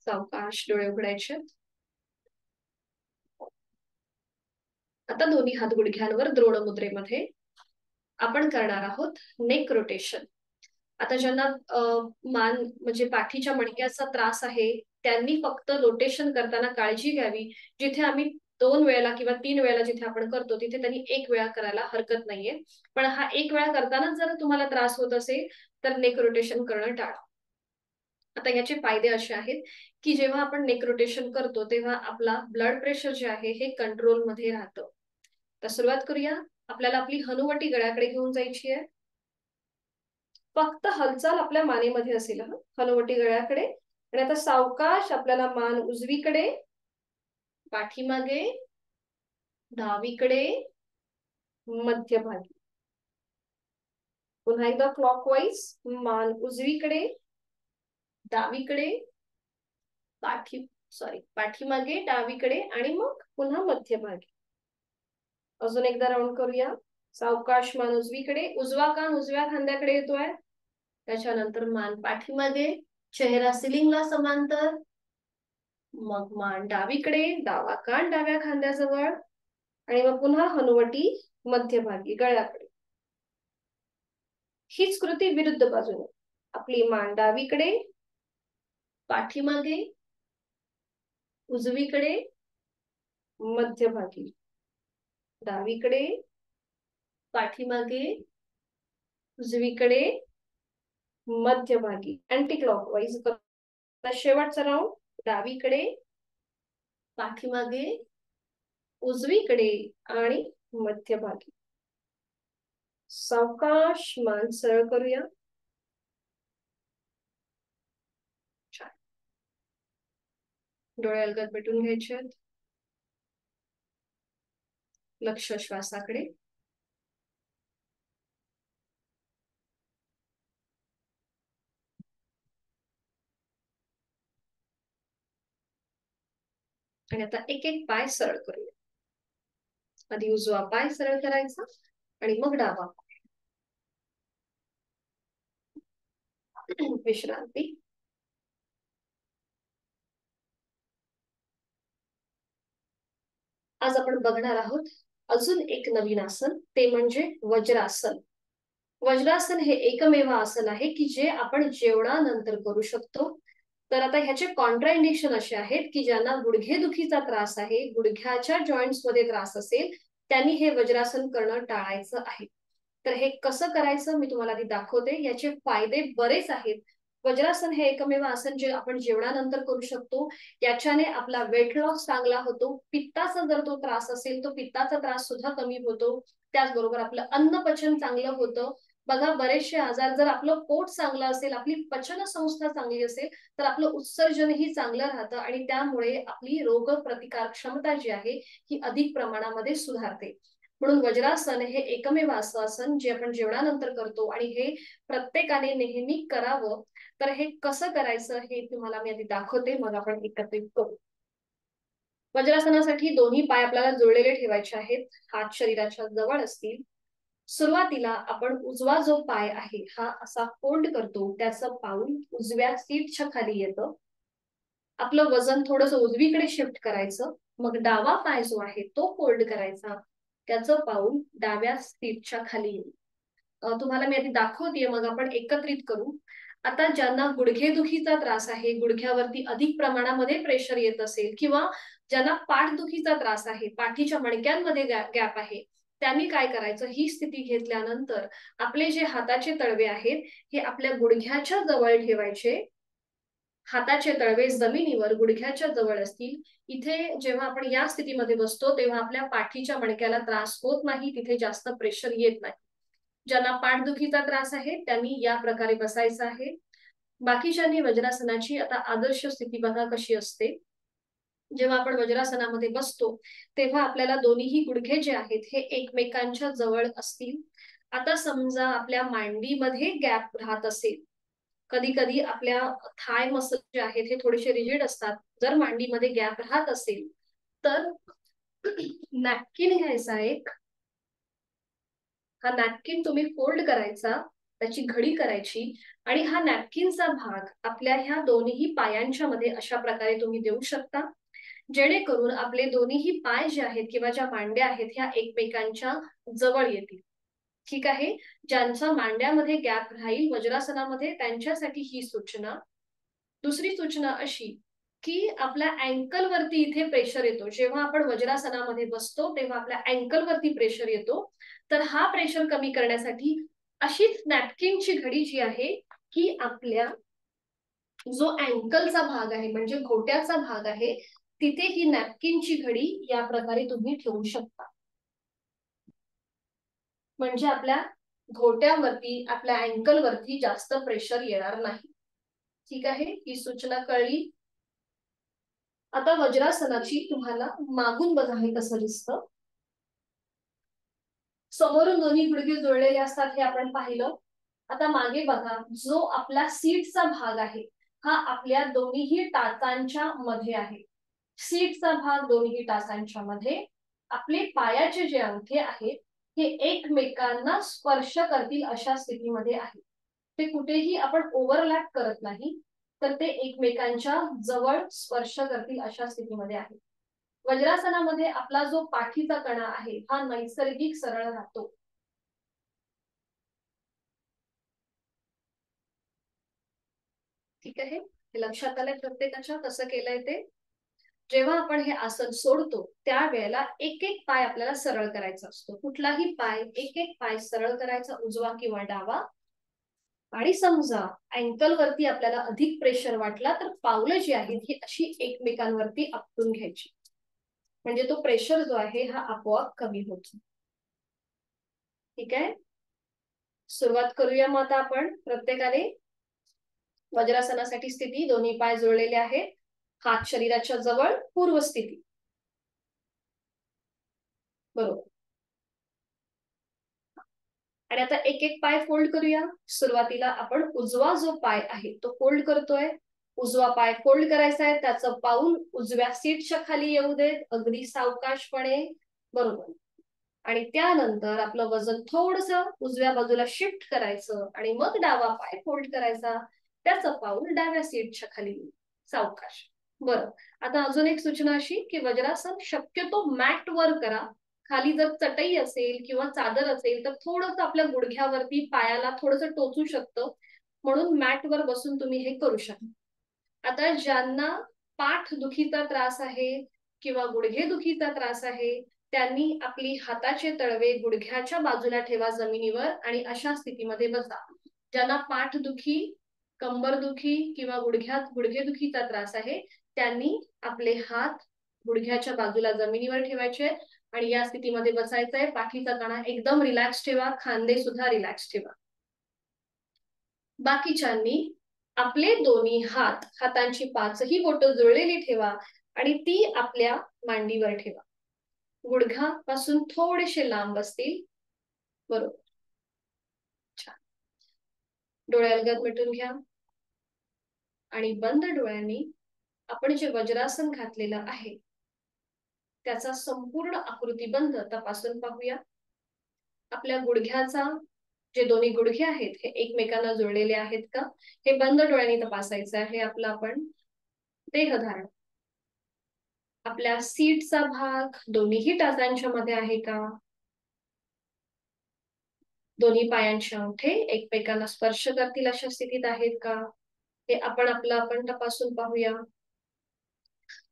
सावकाश डोळे उघडायचे. आता दोन्ही हात गुडघ्यांवर द्रोण मुद्रेमध्ये आपण करणार आहोत नेक रोटेशन. आता ज्यांना मान म्हणजे पाठीच्या मणक्याचा त्रास आहे त्यांनी फक्त रोटेशन करताना काळजी घ्यावी. जिथे आम्ही 2 वेळेला किंवा 3 वेळेला जिथे आपण करतो तिथे त्यांनी 1 वेळा करायला हरकत नाहीये. पण हा 1 वेळा करताना जर तुम्हाला त्रास होत असेल तर नेक रोटेशन करणं टाळा. आता याचे फायदे असे आहेत की जेव्हा आपण नेक रोटेशन करतो तेव्हा आपला ब्लड प्रेशर जे आहे हे कंट्रोल मध्ये राहतं. तर सुरुवात करूया. आपल्याला आपली हनुवटी गळ्याकडे घेऊन जायची आहे. फक्त हालचाल आपल्या मानेमध्ये असेल. हनुवटी गळ्याकडे. आणि आता सावकाश आपल्याला मान उजवीकडे, पाठीमागे, डावीकडे, मध्यभागी. पुन्हा एकदा क्लॉकवाईज. मान उजवीकडे, डावीकडे, पाठीमागे, डावीकडे आणि मग पुन्हा मध्यभागी. अजून एकदा राऊंड करूया. सावकाश मान उजवीकडे, उजवा कान उजव्या खांद्याकडे येतोय. त्याच्यानंतर मान पाठीमागे, चेहरा सिलिंगला समांतर. मग मान डावीकडे, डावा कान डाव्या खांद्याजवळ आणि मग पुन्हा हनुवटी मध्यभागी गळ्याकडे. हीच कृती विरुद्ध बाजूने. आपली मान डावीकडे, पाठीमागे, उजवीकडे, मध्यभागी, डावीकडे, पाठीमागे, उजवीकडे, मध्यभागी. Anti clockwise. शेवटचा राऊंड. डावीकडे, पाठीमागे, उजवीकडे आणि मध्यभागी. सावकाश मान सरळ करूया. डोळे अलगद मिटून घ्यायचे. लक्ष श्वासाकडे. आणि आता एक एक पाय सरळ करूया. आधी उजवा पाय सरळ करायचा आणि मग डावा. विश्रांती. आज आपण बघणार आहोत अजून एक नवीन आसन, ते म्हणजे वज्रासन. वज्रासन हे एकमेव आसन आहे की जे आपण जेवणानंतर करू शकतो. तर आता ह्याचे कॉन्ट्राइंडिकेशन असे आहेत की ज्यांना गुडघेदुखीचा त्रास आहे, गुडघ्याच्या जॉईंट्स मध्ये त्रास असेल, त्यांनी हे वज्रासन करणं टाळायचं आहे. तर हे कसं करायचं मी तुम्हाला आधी दाखवते. याचे फायदे बरेच आहेत. वज्रासन हे एकमेव आसन जे आपण जेवणानंतर करू शकतो. याच्याने आपला वेट लॉस चांगला होतो. पित्ताचा जर तो त्रास असेल तो पित्ताचा त्रास सुद्धा कमी होतो. त्याचबरोबर आपलं अन्न पचन चांगलं होतं. बघा, बरेचसे आजार जर आपलं पोट चांगलं असेल, आपली पचन संस्था चांगली असेल तर आपलं उत्सर्जनही चांगलं राहतं आणि त्यामुळे आपली रोग प्रतिकार क्षमता जी आहे ही अधिक प्रमाणामध्ये सुधारते. म्हणून वज्रासन हे एकमेव असं आसन जे आपण जेवणानंतर करतो आणि हे प्रत्येकाने नेहमी करावं. तर हे कसं करायचं हे तुम्हाला मी आधी दाखवते, मग आपण एकत्रित करू. वज्रासनासाठी दोन्ही पाय आपल्याला जुळलेले ठेवायचे आहेत, हात शरीराच्या जवळ असतील. सुरुवातीला आपण उजवा जो पाय आहे हा असा फोल्ड करतो, त्याचं पाऊल उजव्या सीटच्या खाली येतं. आपलं वजन थोडंसं उजवीकडे शिफ्ट करायचं, मग डावा पाय जो आहे तो फोल्ड करायचा, त्याचं पाऊल डाव्या सीटच्या खाली येईल. तुम्हाला मी आधी दाखवतेय, मग आपण एकत्रित करू. आता ज्यांना गुडघेदुखीचा त्रास आहे, गुडघ्यावरती अधिक प्रमाणामध्ये प्रेशर येत असेल, किंवा ज्यांना पाठदुखीचा त्रास आहे, पाठीच्या मणक्यांमध्ये गॅप आहे, त्यांनी काय करायचं, ही स्थिती घेतल्यानंतर आपले जे हाताचे तळवे आहेत हे आपल्या गुडघ्याच्या जवळ ठेवायचे. हाताचे तळवे जमिनीवर गुडघ्याच्या जवळ असतील. इथे जेव्हा आपण या स्थितीमध्ये बसतो तेव्हा आपल्या पाठीच्या मणक्याला त्रास होत नाही, तिथे जास्त प्रेशर येत नाही. ज्यांना पाठदुखीचा त्रास आहे त्यांनी या प्रकारे बसायचं आहे. बाकीच्यांनी वज्रासनाची आता आदर्श स्थिती बघा कशी असते. जेव्हा आपण वज्रासनामध्ये बसतो तेव्हा आपल्याला दोन्हीही गुडघे जे आहेत हे एकमेकांच्या जवळ असतील. आता समजा आपल्या मांडीमध्ये गॅप राहत असेल, कधी कधी आपल्या थाय मसल जे आहेत हे थोडेसे रिजिड असतात, जर मांडीमध्ये गॅप राहत असेल तर नॅपकिन घ्यायचा एक. हा नॅपकिन तुम्ही फोल्ड करायचा, त्याची घडी करायची, आणि हा नॅपकिनचा भाग आपल्या ह्या दोन्ही पायांच्या मध्ये अशा प्रकारे तुम्ही देऊ शकता, जेणेकरून आपले दोन्ही पाय जे आहेत किंवा ज्या मांड्या आहेत ह्या एकमेकांच्या जवळ येतील. ठीक आहे. ज्यांचा मांड्यामध्ये गॅप राहील वज्रासनामध्ये त्यांच्यासाठी ही सूचना. दुसरी सूचना अशी की आपल्या अँकल वरती इथे प्रेशर येतो. जेव्हा आपण वज्रासनामध्ये बसतो तेव्हा आपल्या अँकल वरती प्रेशर येतो, तर हा प्रेशर कमी करण्यासाठी अशीच नॅपकिनची घडी जी आहे ही आपल्या जो अँकलचा भाग आहे म्हणजे घोट्याचा भाग आहे तिथे ही नॅपकिनची घडी या प्रकारे तुम्ही ठेवू शकता, म्हणजे आपल्या घोट्यावरती आपल्या अँकल वरती जास्त प्रेशर येणार नाही. ठीक आहे, ही सूचना कळली. आता वज्रासनाची तुम्हाला मागून बघा हे कसं दिसतं. समोरून दोन्ही गुडघे जोडलेले असतात हे आपण पाहिलं. आता मागे बघा, जो आपला सीटचा भाग आहे हा आपल्या दोन्ही टाचांच्या मध्ये आहे. सीटचा भाग दोन्ही टाचांच्या मध्ये. आपले पायाचे जे अंगठे आहेत हे एकमेकांना स्पर्श करतील अशा स्थितीमध्ये आहे. ते कुठेही आपण ओव्हरलॅप करत नाही, तर ते एकमेकांच्या जवळ स्पर्श करतील अशा स्थितीमध्ये आहे. वज्रासनामध्ये आपला जो पाठीचा कणा आहे हा नैसर्गिक सरळ राहतो. ठीक आहे, हे लक्षात आलंय प्रत्येकाच्या कसं केलंय ते. जेव्हा आपण हे आसन सोडतो त्यावेळेला एक एक पाय आपल्याला सरळ करायचा असतो. कुठलाही पाय, एक एक पाय सरळ करायचा, उजवा किंवा डावा. आणि समजा अँकल वरती आपल्याला अधिक प्रेशर वाटला तर पावलं जी आहेत ही अशी एकमेकांवरती आपटून घ्यायची, म्हणजे तो प्रेशर जो आहे हा आपोआप कमी होतो. ठीक आहे, सुरुवात करूया मग आता आपण प्रत्येकाने. वज्रासनासाठी स्थिती, दोन्ही पाय जोडलेले आहेत, हात शरीराच्या जवळ, पूर्व स्थिती. बरोबर. आणि आता एक एक पाय फोल्ड करूया. सुरुवातीला आपण उजवा जो पाय आहे तो फोल्ड करतोय. उजवा पाय फोल्ड करायचा आहे, त्याचं पाऊल उजव्या सीटच्या खाली येऊ देत, अगदी सावकाशपणे. बरोबर. आणि त्यानंतर आपलं वजन थोडस उजव्या बाजूला शिफ्ट करायचं आणि मग डावा पाय फोल्ड करायचा, त्याचं पाऊल डाव्या सीटच्या खाली येईल, सावकाश. बरं. आता अजून एक सूचना अशी की वज्रासन शक्यतो मॅट वर करा. खाली जर चटई असेल किंवा चादर असेल तर थोडंसं आपल्या गुडघ्यावरती पायाला थोडंसं टोचू शकतं, म्हणून मॅट वर बसून तुम्ही हे करू शकता. आता ज्यांना पाठ दुखीचा त्रास आहे किंवा गुडघे दुखीचा त्रास आहे त्यांनी आपली हाताचे तळवे गुडघ्याच्या बाजूला ठेवा जमिनीवर आणि अशा स्थितीमध्ये बसा. ज्यांना पाठदुखी, कंबरदुखी किंवा गुडघेदुखीचा त्रास आहे त्यांनी आपले हात गुडघ्याच्या बाजूला जमिनीवर ठेवायचे आणि या स्थितीमध्ये बसायचंय. पाठीचा कणा एकदम रिलॅक्स ठेवा, खांदे सुद्धा रिलॅक्स ठेवा. बाकीच्यांनी आपले दोन्ही हात, हातांची पाचही बोटं जुळलेली ठेवा आणि ती आपल्या मांडीवर ठेवा. गुडघ्यापासून थोडेसे लांब असतील. बरोबर. छान. डोळे अलगद मिटून घ्या आणि बंद डोळ्यांनी आपण जे वज्रासन घातलेलं आहे त्याचा संपूर्ण आकृतीबंध तपासून पाहूया. आपल्या गुडघ्याचा जे दोन्ही गुडघे आहेत हे एकमेकांना जुळलेले आहेत का हे बंद डोळ्यांनी तपासायचं आहे. आपलं आपण देहधारण, आपल्या सीटचा भाग दोन्हीही टाचांच्या मध्ये आहे का, दोन्ही पायांचे अंगठे एकमेकांना स्पर्श करतील अशा स्थितीत आहेत का, हे आपण तपासून पाहूया.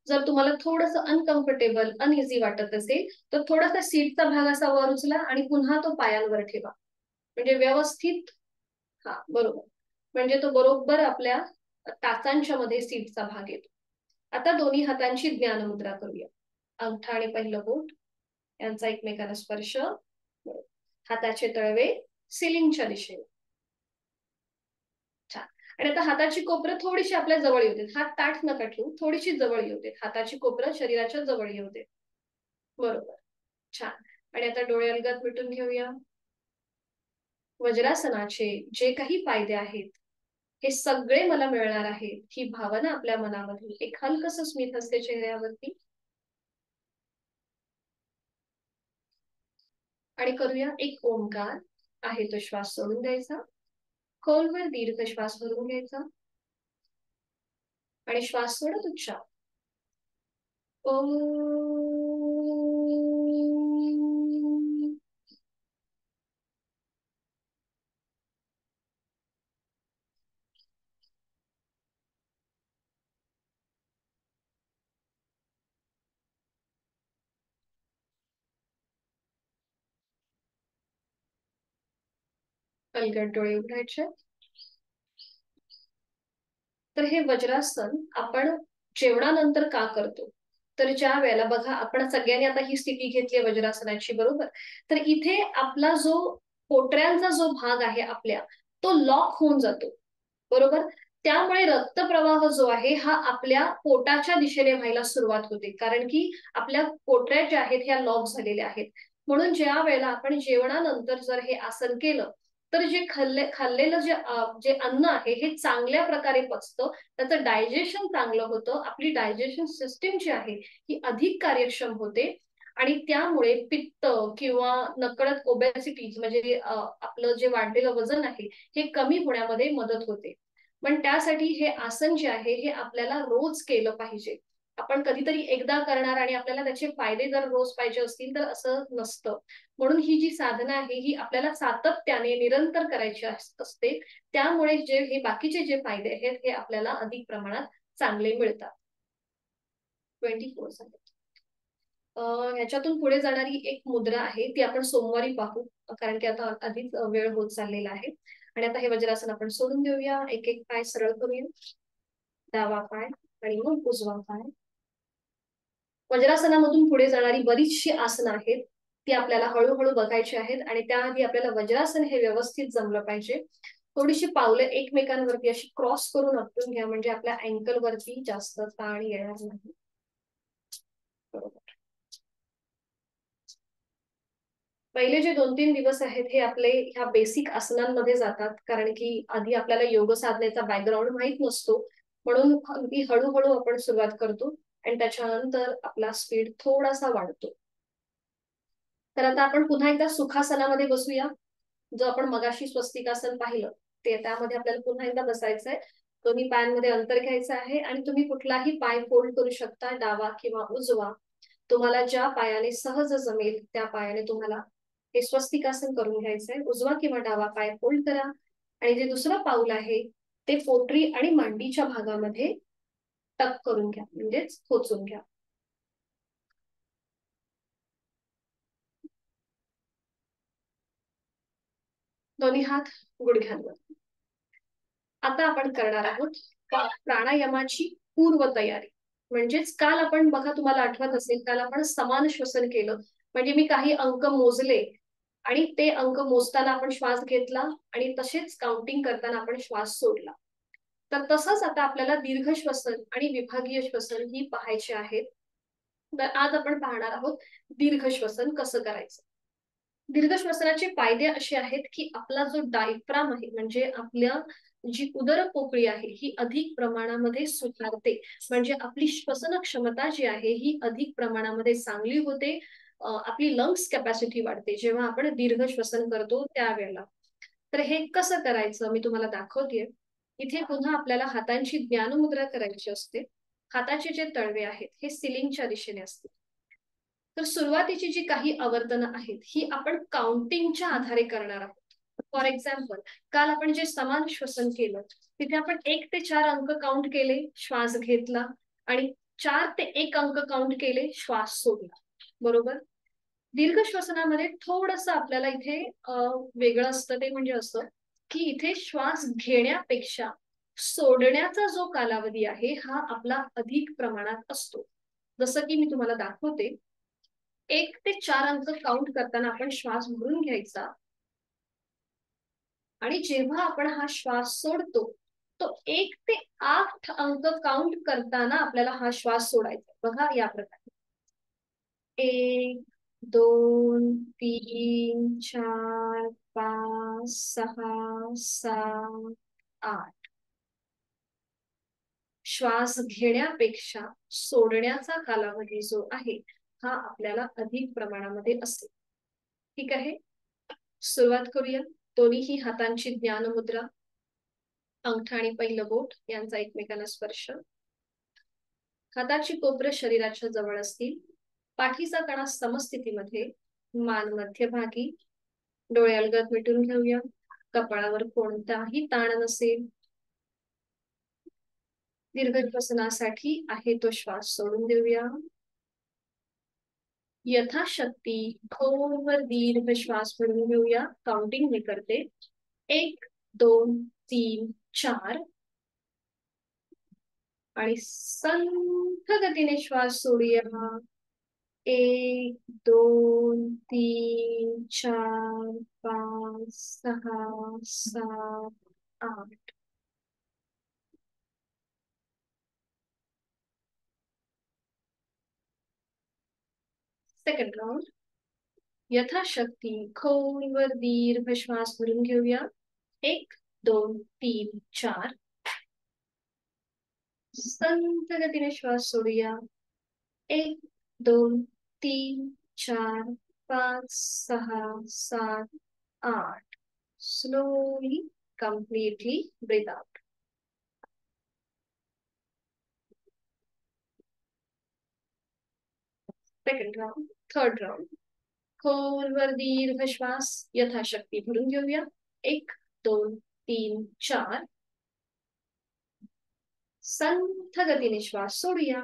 जर तुम्हाला थोडंसं अनकम्फर्टेबल अनइझी वाटत असेल तर थोडासा सीटचा भाग असा वर उचला आणि पुन्हा तो पायांवर ठेवा, म्हणजे व्यवस्थित, हा बरोबर, म्हणजे तो बरोबर आपल्या टाचांच्या मध्ये सीटचा भाग येतो. आता दोन्ही हातांची ज्ञान मुद्रा करूया. अंगठा आणि पहिलं बोट यांचा एकमेकांना स्पर्श, हाताचे तळवे सिलिंगच्या दिशेने. छान. आणि आता हाताची कोपरं थोडीशी आपल्या जवळ येऊ देत. हात ताठ नका ठेवू, थोडीशी जवळ येऊ देत. हाताची कोपरं शरीराच्या जवळ येऊ देत. बरोबर, छान. आणि आता डोळे अलगद मिटून घेऊया. वज्रासनाचे जे काही फायदे आहेत हे सगळे मला मिळणार आहेत ही भावना आपल्या मनामध्ये एक हलकस स्मित असते चेहऱ्यावरती. आणि करूया एक ओंकार आहे तो श्वास सोडून द्यायचा, खोलवर दीर्घ श्वास भरून घ्यायचा आणि श्वास सोडत उच्चार ओम. अलगद डोळे उघडायचे. तर हे वज्रासन आपण जेवणानंतर का करतो, तर ज्या वेळेला बघा आपण सगळ्यांनी आता ही स्थिती घेतली वज्रासनाची, बरोबर, तर इथे आपला जो पोटऱ्यांचा जो भाग आहे आपल्या तो लॉक होऊन जातो, बरोबर. त्यामुळे रक्तप्रवाह जो आहे हा आपल्या पोटाच्या दिशेने व्हायला सुरुवात होते, कारण की आपल्या पोटऱ्या ज्या आहेत ह्या लॉक झालेल्या आहेत. म्हणून ज्या वेळेला आपण जेवणानंतर जर हे आसन केलं तर जे खाल्लेलं जे अन्न आहे हे चांगल्या प्रकारे पचतं, त्याचं डायजेशन चांगलं होतं, आपली डायजेशन सिस्टीम जी आहे ही अधिक कार्यक्षम होते आणि त्यामुळे पित्त किंवा नकळत ओबेसिटी म्हणजे आपलं जे वाढलेलं वजन आहे हे कमी होण्यामध्ये मदत होते. पण त्यासाठी हे आसन जे आहे हे आपल्याला रोज केलं पाहिजे. आपण कधीतरी एकदा करणार आणि आपल्याला त्याचे फायदे जर रोज पाहिजे असतील तर असं नसतं. म्हणून ही जी साधना आहे ही आपल्याला सातत्याने निरंतर करायची असते. त्यामुळे जे हे बाकीचे जे फायदे आहेत हे आपल्याला अधिक प्रमाणात चांगले मिळतात. 24 ह्याच्यातून पुढे जाणारी एक मुद्रा आहे ती आपण सोमवारी पाहू, कारण की आता आधीच वेळ होत चाललेला आहे. आणि आता हे वज्रासन आपण सोडून देऊया. एक एक पाय सरळ करूया, डावा पाय आणि मग उजवा पाय. वज्रासनामधून पुढे जाणारी बरीचशी आसनं आहेत ती आपल्याला हळूहळू बघायची आहेत आणि त्याआधी आपल्याला वज्रासन हे व्यवस्थित जमलं पाहिजे. थोडीशी पावलं एकमेकांवरती अशी क्रॉस करून आपटून घ्या, म्हणजे आपल्या अँकल वरती जास्त ताण येणार नाही. बरोबर. पहिले जे 2-3 दिवस आहेत हे आपले ह्या बेसिक आसनांमध्ये जातात, कारण की आधी आपल्याला योग साधनेचा बॅकग्राऊंड माहित नसतो, म्हणून अगदी हळूहळू आपण सुरुवात करतो आणि त्याच्यानंतर आपला स्पीड थोडासा वाढतो. तर आता आपण पुन्हा एकदा सुखासनामध्ये बसूया. जो आपण मगाशी स्वस्तिकासन पाहिलं ते त्यामध्ये आपल्याला पुन्हा एकदा बसायचंय. दोन्ही पायांमध्ये अंतर घ्यायचं आहे आणि तुम्ही कुठलाही पाय फोल्ड करू शकता, डावा किंवा उजवा. तुम्हाला ज्या पायाने सहज जमेल त्या पायाने तुम्हाला हे स्वस्तिकासन करून घ्यायचंय. उजवा किंवा डावा पाय फोल्ड करा आणि जे दुसरं पाऊल आहे ते पोटरी आणि मांडीच्या भागामध्ये टक करून घ्या, म्हणजेच खोचून घ्या. दोन्ही हात गुडघ्यांवर. आता आपण करणार आहोत प्राणायामाची पूर्व तयारी. म्हणजेच काल आपण बघा तुम्हाला आठवत असेल काल आपण समान श्वसन केलं, म्हणजे मी काही अंक मोजले आणि ते अंक मोजताना आपण श्वास घेतला आणि तसेच काउंटिंग करताना आपण श्वास सोडला. तर तसंच आता आपल्याला दीर्घ श्वसन आणि विभागीय श्वसन ही पाहायचे आहेत. तर आज आपण पाहणार आहोत दीर्घ श्वसन कसं करायचं. दीर्घ श्वसनाचे फायदे असे आहेत की आपला जो डायफ्राम आहे म्हणजे आपल्या जी उदर पोकळी आहे ही अधिक प्रमाणामध्ये सुधारते, म्हणजे आपली श्वसन क्षमता जी आहे ही अधिक प्रमाणामध्ये चांगली होते. आपली लंग्स कॅपॅसिटी वाढते जेव्हा आपण दीर्घ श्वसन करतो त्यावेळेला. तर हे कसं करायचं मी तुम्हाला दाखवतेय. इथे पुन्हा आपल्याला हातांची ज्ञानमुद्रा करायची असते. हाताचे जे तळवे आहेत हे सिलिंगच्या दिशेने असतील. तर सुरुवातीची जी काही आवर्तनं आहेत ही आपण काउंटिंगच्या आधारे करणार आहोत. फॉर एक्झाम्पल, काल आपण जे समान श्वसन केलं तिथे आपण 1 ते 4 अंक काउंट केले, श्वास घेतला, आणि 4 ते 1 अंक काउंट केले, श्वास सोडला. बरोबर. दीर्घ श्वसनामध्ये थोडंसं आपल्याला इथे वेगळं असतं. ते म्हणजे असं की इथे श्वास घेण्यापेक्षा सोडण्याचा जो कालावधी आहे हा आपला अधिक प्रमाणात असतो. जसं की मी तुम्हाला दाखवते. 1 ते 4 अंक काउंट करताना आपण श्वास भरून घ्यायचा, आणि जेव्हा आपण हा श्वास सोडतो तो 1 ते 8 अंक काउंट करताना आपल्याला हा श्वास सोडायचा. बघा या प्रकारे 1 2 3 4 5 6 7 8. श्वास घेण्यापेक्षा सोडण्याचा कालावधी जो आहे हा आपल्याला अधिक प्रमाणामध्ये असेल. ठीक आहे, सुरुवात करूया. दोन्ही हातांची ज्ञानमुद्रा, अंगठा आणि पहिलं बोट यांचा एकमेकांना स्पर्श. हाताची कोपरं शरीराच्या जवळ असतील. पाठीचा कणा समस्थितीमध्ये, मान मध्यभागी. डोळे अलगद मिटून घेऊया. कपाळावर कोणताही ताण नसेल. दीर्घ श्वसनासाठी आहे तो श्वास सोडून देऊया. यथाशक्ती खोलवर दीर्घ श्वास भरून घेऊया. काउंटिंग मी करते. 1 2 3 4, आणि संथ गतीने श्वास सोडूया. 1 2 3 4 5 6 7 8. Second round. यथाशक्ती खोलवर दीर्घ श्वास भरून घेऊया. 1 2 3 4, संथ गतीने श्वास सोडूया. 1 2 3 4 5 6 7 8. Slowly, completely breathe out. Second round, third round. खोलवर दीर्घ श्वास यथाशक्ती भरून घेऊया. 1 2 3 4, संथ गतीने श्वास सोडूया.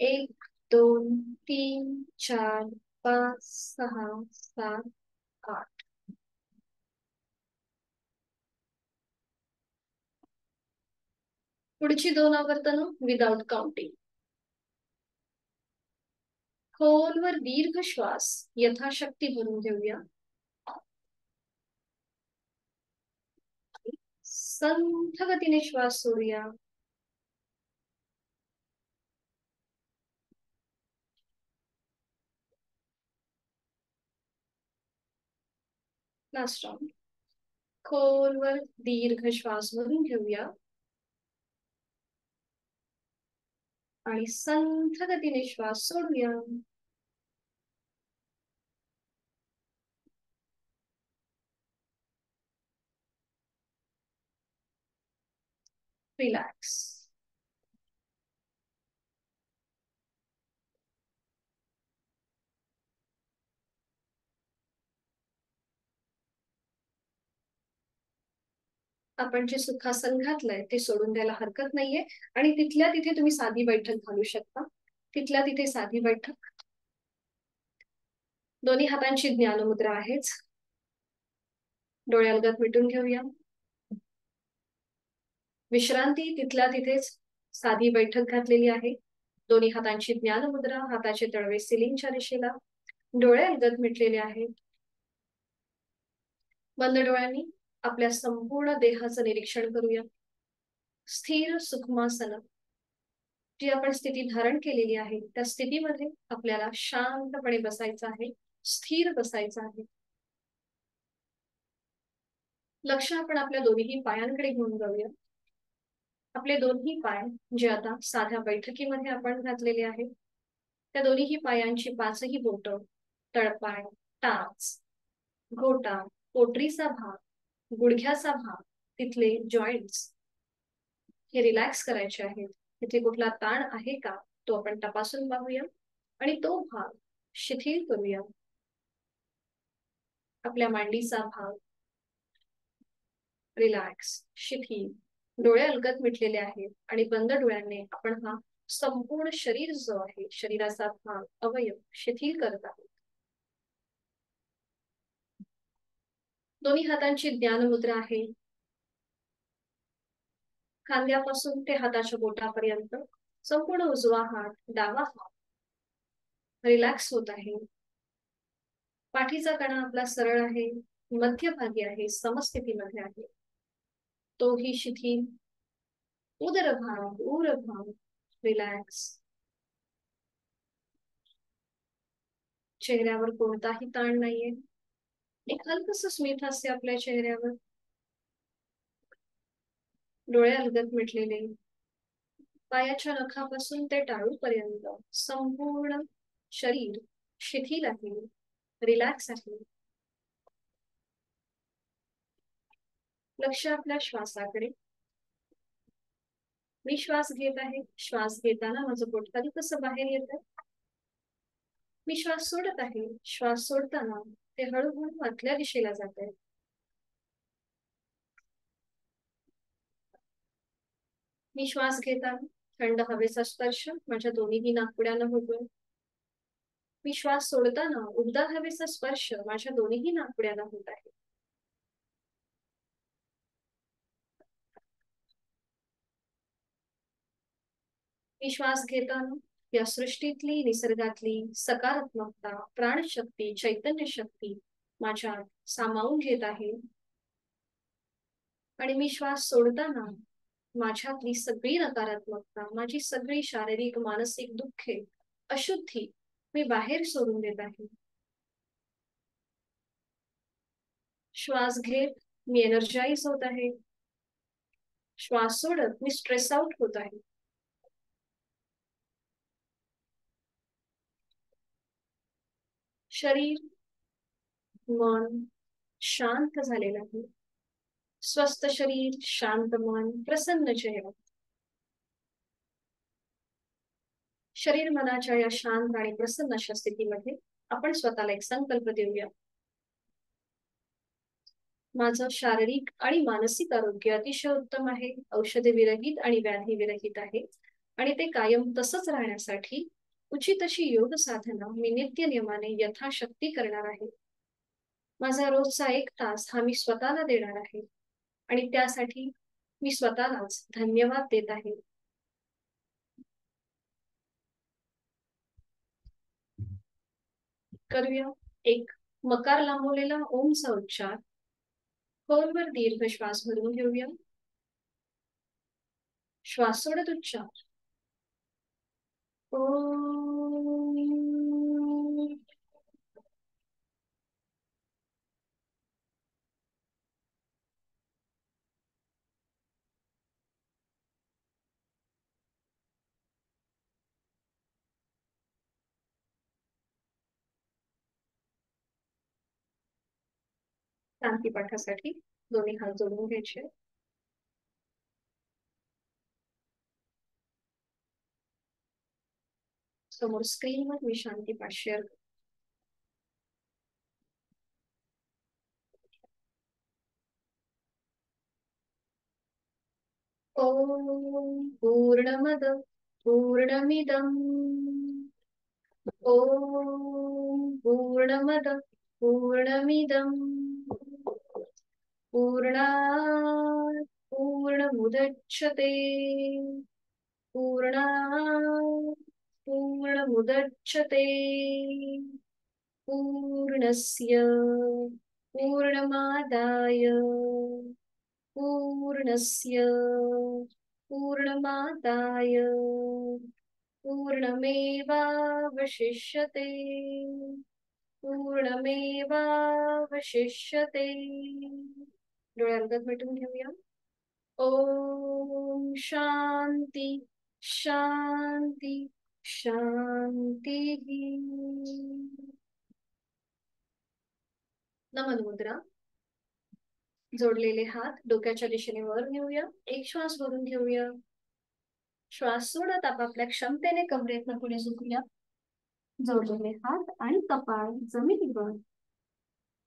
1 2 3 4 5 6 7 8. पुढची 2 आवर्तनं विदाउट काउंटिंग. खोलवर दीर्घ श्वास यथाशक्ती भरून घेऊया. संथ गतीने श्वास सोडूया. Last round. खोलवर दीर्घ श्वास भरून घेऊया, आणि संथ गतीने श्वास सोडूया. रिलॅक्स. आपण जे सुखासन घातलंय ते सोडून द्यायला हरकत नाहीये, आणि तिथल्या तिथे तुम्ही साधी बैठक घालू शकता. तिथल्या तिथे साधी बैठक. दोन्ही हातांची ज्ञानमुद्रा आहेच. डोळे अलगद मिटून घेऊया. विश्रांती तिथल्या तिथेच साधी बैठक घातलेली आहे. दोन्ही हातांची ज्ञानमुद्रा, हाताचे तळवे सिलिंगच्या दिशेला, डोळे अलगद मिटलेले आहेत. बंद डोळ्यांनी आपल्या संपूर्ण देहाचं निरीक्षण करूया. स्थिर सुखमासन जी आपण स्थिती धारण केलेली आहे त्या स्थितीमध्ये आपल्याला शांतपणे बसायचं आहे, स्थिर बसायचं आहे. लक्ष आपण आपल्या दोन्ही पायांकडे घेऊन जाऊया. आपले दोन्ही पाय जे आता साध्या बैठकीमध्ये आपण घातलेले आहेत, त्या दोन्ही पायांची पाचही बोट, तळपाय, टाच, घोटा, पोटरीचा भाग, गुडघ्याचा भाग, तिथले जॉईंट्स हे रिलॅक्स करायचे आहेत. तिथे कुठला ताण आहे का तो आपण तपासून पाहूया आणि तो भाग शिथिल करूया. आपल्या मांडीचा भाग रिलॅक्स, शिथिल, डोळे अलगद मिटलेले आहेत आणि बंद डोळ्यांनी आपण हा संपूर्ण शरीर जो आहे, शरीराचा भाग, अवयव शिथिल करत आहोत. दोन्ही हातांची ज्ञान मुद्रा आहे. खांद्यापासून ते हाताच्या बोटापर्यंत संपूर्ण उजवा हात, डावा हात रिलॅक्स होत आहे. पाठीचा कणा आपला सरळ आहे, मध्यभागी आहे, समस्थितीमध्ये आहे. तोही शिथिल. उदरभाग, उरभाग रिलॅक्स. चेहऱ्यावर कोणताही ताण नाहीये. एक हलकस स्मित हास्य आपल्या चेहऱ्यावर. डोळे अलगद मिटलेले. पायाच्या नखापासून ते टाळूपर्यंत संपूर्ण शरीर शिथिल आहे, रिलॅक्स आहे. लक्ष आपल्या श्वासाकडे. मी श्वास घेत आहे. श्वास घेताना माझं पोट खाली कसं बाहेर येत आहे. मी श्वास सोडत आहे. श्वास सोडताना ते हळूहळू आतल्या दिशेला जात आहे. मी श्वास घेताना थंड हवेचा स्पर्श माझ्या दोन्ही नाकपुड्यांना होतोय. मी श्वास सोडताना उबदार हवेचा स्पर्श माझ्या दोन्ही नाकपुड्यांना होत आहे. मी श्वास घेताना या सृष्टीतली, निसर्गातली सकारात्मकता, प्राणशक्ती, चैतन्य शक्ती माझ्यात सामावून घेत आहे. आणि मी श्वास सोडताना माझ्यातली सगळी नकारात्मकता, माझी सगळी शारीरिक, मानसिक दुःखे, अशुद्धी मी बाहेर सोडून देत आहे. श्वास घेत मी एनर्जाइज होत आहे. श्वास सोडत मी स्ट्रेस आउट होत आहे. शरीर, मन शांत झालेलं आहे. स्वस्थ शरीर, शांत मन, प्रसन्न चेहरा. शरीर मनाच्या या शांत आणि प्रसन्न अशा स्थितीमध्ये आपण स्वतःला एक संकल्प देऊया. माझं शारीरिक आणि मानसिक आरोग्य अतिशय उत्तम आहे, औषध विरहित आणि व्याधी विरहित आहे आणि ते कायम तसंच राहण्यासाठी उचित अशी योग साधना मी नित्य नियमाने यथाशक्ती करणार आहे. माझा रोजचा 1 तास हा मी स्वतःला देणार आहे आणि त्यासाठी मी स्वतःलाच धन्यवाद देत आहे. करूया एक मकार लांबवलेला ओमचा उच्चार. खोलवर दीर्घ श्वास भरून घेऊया. श्वास सोडत उच्चार. ओम. शांती पाठासाठी दोन्ही हात जोडून घ्यायचे. समोर स्क्रीनवर मी शांती पाठ शेअर करते. ओम पूर्णमद पूर्णमिदम् ओम पूर्णमद पूर्णमिदम् पूर्णात् पूर्णमुदच्यते पूर्णात् पूर्णमुदच्यते पूर्णस्य पूर्णमादाय पूर्णस्य पूर्णमादाय पूर्णमेवावशिष्यते पूर्णमेवावशिष्यते. डोळे अलगद मिटून घेऊया. ओम शांती शांती शांती. नमन मुद्रा. जोडलेले हात डोक्याच्या दिशेने वर नेऊया. एक श्वास भरून घेऊया. श्वास सोडत आपापल्या क्षमतेने कमरेतनं पुढे झुकूया. जोडलेले हात आणि कपाळ जमिनीवर.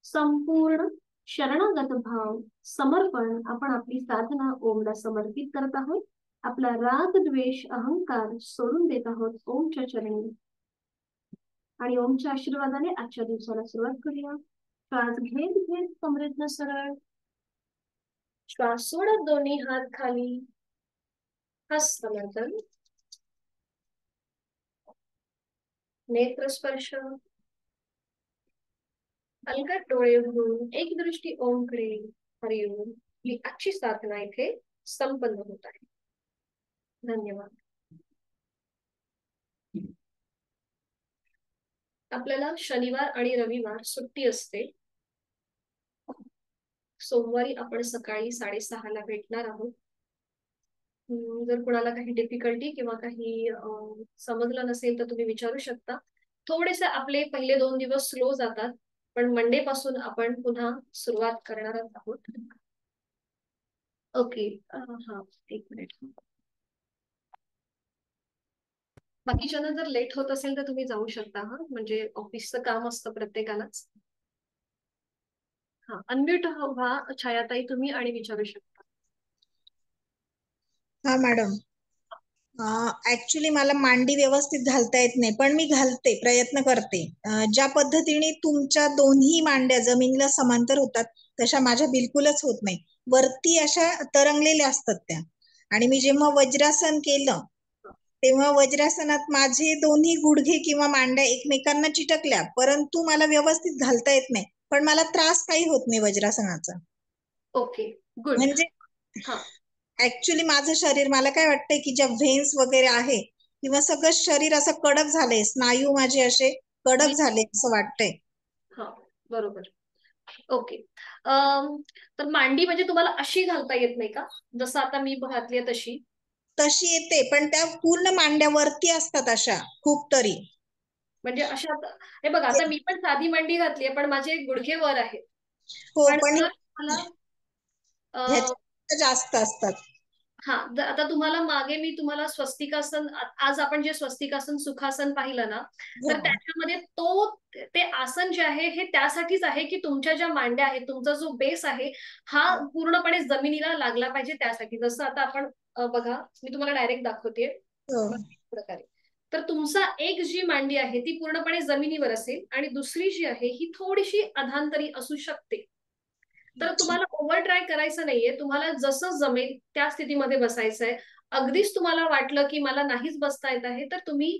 संपूर्ण शरणागत भाव, समर्पण. आपण आपली साधना ओमला समर्पित करत आहोत. आपला राग, द्वेष, अहंकार सोडून देत आहोत ओमच्या चरणी. आणि ओमच्या आशीर्वादाने आजच्या दिवसाला सुरुवात करूया. श्वास घेत घेत कमरेतनं सरळ. श्वास सोडत दोन्ही हात खाली. हस्तमैथुन. नेत्र स्पर्श. अलगद डोळे उघडून एक दृष्टी ओमकडे. हरिओम. ही आजची साधना इथे संपन्न होत आहे. धन्यवाद. आपल्याला शनिवार आणि रविवार सुट्टी असते. सोमवारी आपण सकाळी 6:30ला भेटणार आहोत. जर कुणाला काही डिफिकल्टी किंवा काही समजलं नसेल तर तुम्ही विचारू शकता. थोडेसे आपले पहिले 2 दिवस स्लो जातात, पण मंडे पासून आपण पुन्हा सुरुवात करणार आहोत. ओके. हा, एक मिनिट. बाकीच्यांना जर लेट होत असेल तर तुम्ही जाऊ शकता. हा, म्हणजे ऑफिसचं काम असतं प्रत्येकालाच. हा, अनम्यूट व्हा छायाताई तुम्ही आणि विचारू शकता. हा मॅडम, ऍक्च्युली मला मांडी व्यवस्थित घालता येत नाही, पण मी घालते, प्रयत्न करते. ज्या पद्धतीने तुमच्या दोन्ही मांड्या जमिनीला समांतर होतात तशा माझ्या बिलकुलच होत नाही. वरती अशा तरंगलेल्या असतात त्या. आणि मी जेव्हा वज्रासन केलं तेव्हा वज्रासनात माझे दोन्ही गुडघे किंवा मांड्या एकमेकांना चिटकल्या, परंतु मला व्यवस्थित घालता येत नाही. पण मला त्रास काही होत नाही वज्रासनाचा. Okay, good. म्हणजे हा, ऍक्च्युली माझं शरीर, मला काय वाटतंय की ज्या व्हेन्स वगैरे आहे किंवा सगळं शरीर असं कडक झालंय, स्नायू माझे असे कडक झाले असं वाटतंय. हा, बरोबर. ओके. तर मांडी म्हणजे तुम्हाला अशी घालता येत नाही का, जसं आता मी घातली तशी? तशी येते, पण त्या पूर्ण मांड्या वरती असतात अशा खूप तरी. म्हणजे अशा हे बघा, आता मी पण साधी मांडी घातली पण माझे गुडघे वर आहेत. हो, पण पण जर मला ह्याच्या जास्त असतात. हा, आता तुम्हाला मागे मी तुम्हाला स्वस्तिकासन, आज आपण जे स्वस्तिकासन सुखासन पाहिलं ना, तर त्याच्यामध्ये ते आसन जे आहे हे त्यासाठीच आहे की तुमच्या ज्या मांड्या आहेत, तुमचा जो बेस आहे हा पूर्णपणे जमिनीला लागला पाहिजे. त्यासाठी जसं आता आपण बघा, मी तुम्हाला डायरेक्ट दाखवते प्रकारे. तर तुमचा एक जी मांडी आहे ती पूर्णपणे जमिनीवर असेल आणि दुसरी जी आहे ही थोडीशी अधांतरी असू शकते. तर तुम्हाला ओव्हर ट्राय करायचं नाहीये. तुम्हाला जसं जमेल त्या स्थितीमध्ये बसायचंय. अगदीच तुम्हाला वाटलं की मला नाहीच बसता येत आहे तर तुम्ही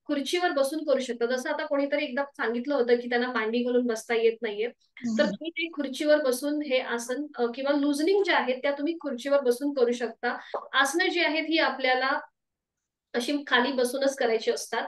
खुर्चीवर बसून करू शकता. जसं आता कोणीतरी एकदा सांगितलं होतं की त्यांना मांडी घालून बसता येत नाहीये, तर तुम्ही ते खुर्चीवर बसून हे आसन किंवा लुजनिंग ज्या आहेत त्या तुम्ही खुर्चीवर बसून करू शकता. आसनं जी आहेत ही आपल्याला अशी खाली बसूनच करायची असतात.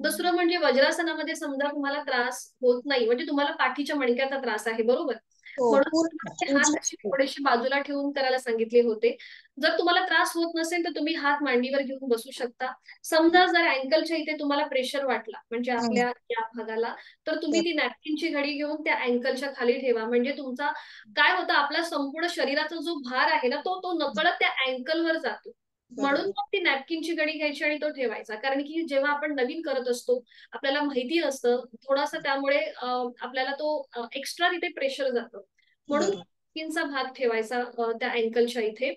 दुसरं म्हणजे वज्रासनामध्ये समजा तुम्हाला त्रास होत नाही, म्हणजे तुम्हाला पाठीच्या मणक्याचा त्रास आहे, बरोबर? म्हणून हात असे थोडेसे बाजूला ठेवून करायला सांगितले होते. जर तुम्हाला त्रास होत नसेल तर तुम्ही हात मांडीवर घेऊन बसू शकता. समजा जर अँकलच्या इथे तुम्हाला प्रेशर वाटला, म्हणजे आपल्या या भागाला, तर तुम्ही ती नॅपकिनची घडी घेऊन त्या अँकलच्या खाली ठेवा. म्हणजे तुमचा काय होतं, आपला संपूर्ण शरीराचा जो भार आहे ना तो नकळत त्या अँकलवर जातो. म्हणून मग ती नॅपकिनची घडी घ्यायची आणि तो ठेवायचा. कारण की जेव्हा आपण नवीन करत असतो आपल्याला माहिती नसतं थोडासा, त्यामुळे आपल्याला तो एक्स्ट्रा तिथे प्रेशर जातं. म्हणून नॅपकिनचा भाग ठेवायचा त्या अँकलच्या इथे.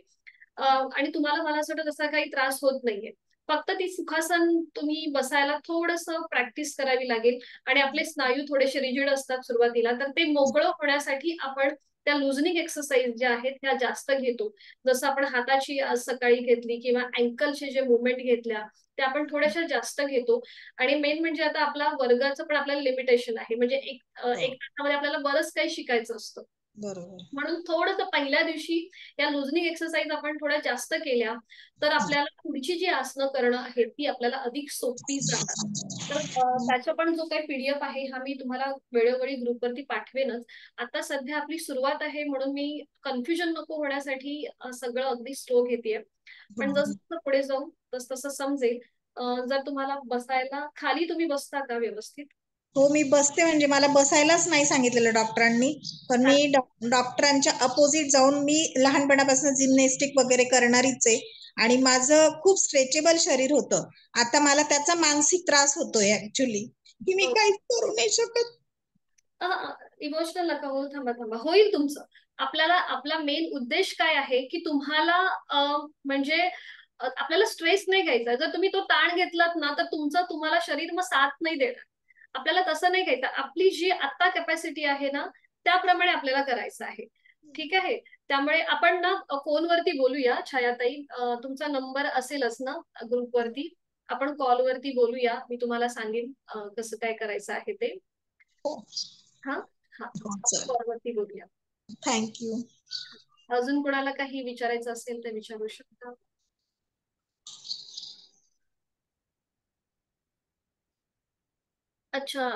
आणि तुम्हाला, मला असं वाटतं, तसा काही त्रास होत नाहीये. फक्त ती सुखासन तुम्ही बसायला थोडंसं प्रॅक्टिस करावी लागेल. आणि आपले स्नायू थोडेसे रिजिड असतात सुरुवातीला, तर ते मोकळं होण्यासाठी आपण त्या लुजनिंग एक्सरसाइज ज्या आहेत त्या जास्त घेतो. जसं आपण हाताची आज सकाळी घेतली किंवा अँकलचे जे मुवमेंट घेतल्या त्या आपण थोड्याशा जास्त घेतो. आणि मेन म्हणजे आता आपला वर्गाचं पण आपल्याला लिमिटेशन आहे. म्हणजे एक तासामध्ये आपल्याला बरंच काही शिकायचं असतं. बरोबर. म्हणून थोडंसं पहिल्या दिवशी या लुझनिंग एक्सरसाइज आपण थोड्या जास्त केल्या तर आपल्याला पुढची जी आसनं करणं आहेत ती आपल्याला अधिक सोपी जातात. तर त्याचा पण जो काही पीडीएफ आहे हा मी तुम्हाला वेळोवेळी ग्रुपवरती पाठवेनच. आता सध्या आपली सुरुवात आहे म्हणून मी कन्फ्युजन नको होण्यासाठी सगळं अगदी स्लो घेतेय. पण जसं पुढे जाऊ तस तसं समजेल. जर तुम्हाला बसायला खाली तुम्ही बसता का व्यवस्थित? हो, मी बसते. म्हणजे मला बसायलाच नाही सांगितलेलं डॉक्टरांनी, पण मी डॉक्टरांच्या अपोजिट जाऊन मी लहानपणापासून जिम्नॅस्टिक वगैरे करणारीच आहे आणि माझं खूप स्ट्रेचेबल शरीर होतं. आता मला त्याचा मानसिक त्रास होतोय ऍक्च्युली, की मी काहीच करू नाही शकत. इमोशनल नका होऊ, थांबा थांबा, होईल तुमचं. आपल्याला आपला मेन उद्देश काय आहे की तुम्हाला म्हणजे आपल्याला स्ट्रेस नाही घ्यायचा. जर तुम्ही तो ताण घेतलात ना तर तुमचं तुम्हाला शरीर मग साथ नाही देणार. आपल्याला तसं नाही घ्यायचं. आपली जी आता कॅपॅसिटी आहे ना त्याप्रमाणे आपल्याला करायचं आहे. ठीक आहे. त्यामुळे आपण ना फोनवरती बोलूया छायाताई. तुमचा नंबर असेलच ना ग्रुपवरती. आपण कॉलवरती बोलूया. मी तुम्हाला सांगेन कसं काय करायचं आहे ते. हो. हा हा हो, चालेल. कॉलवरती बोलूया. थँक्यू. अजून कोणाला काही विचारायचं असेल तर विचारू शकता. अच्छा.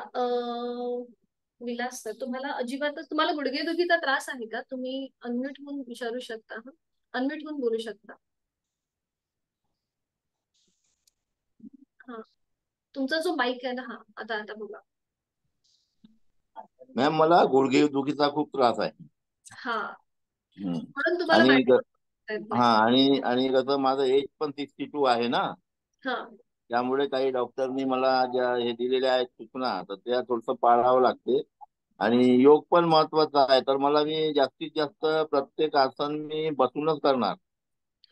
विलास सर, तुम्हाला अजिबातच तुम्हाला गुडघेदुखीचा त्रास आहे का? तुम्ही अनम्यूट होऊन विचारू शकता. अनम्यूट होऊन बोलू शकता. हा, तुमचा जो माईक आहे ना, हा आता आता बोला. मॅम, मला गुडघेदुखीचा खूप त्रास आहे. हा, हम्म. म्हणून तुम्हाला आणि मांडी येत हा नाही. आणि आणि कसं माझं एज पण 62 आहे ना, हा, त्यामुळे काही डॉक्टरनी मला ज्या हे दिलेल्या आहेत सूचना तर त्या थोडस पाळावं लागते. आणि योग पण महत्वाचा आहे. तर मला मी जास्तीत जास्त प्रत्येक आसन मी बसूनच करणार,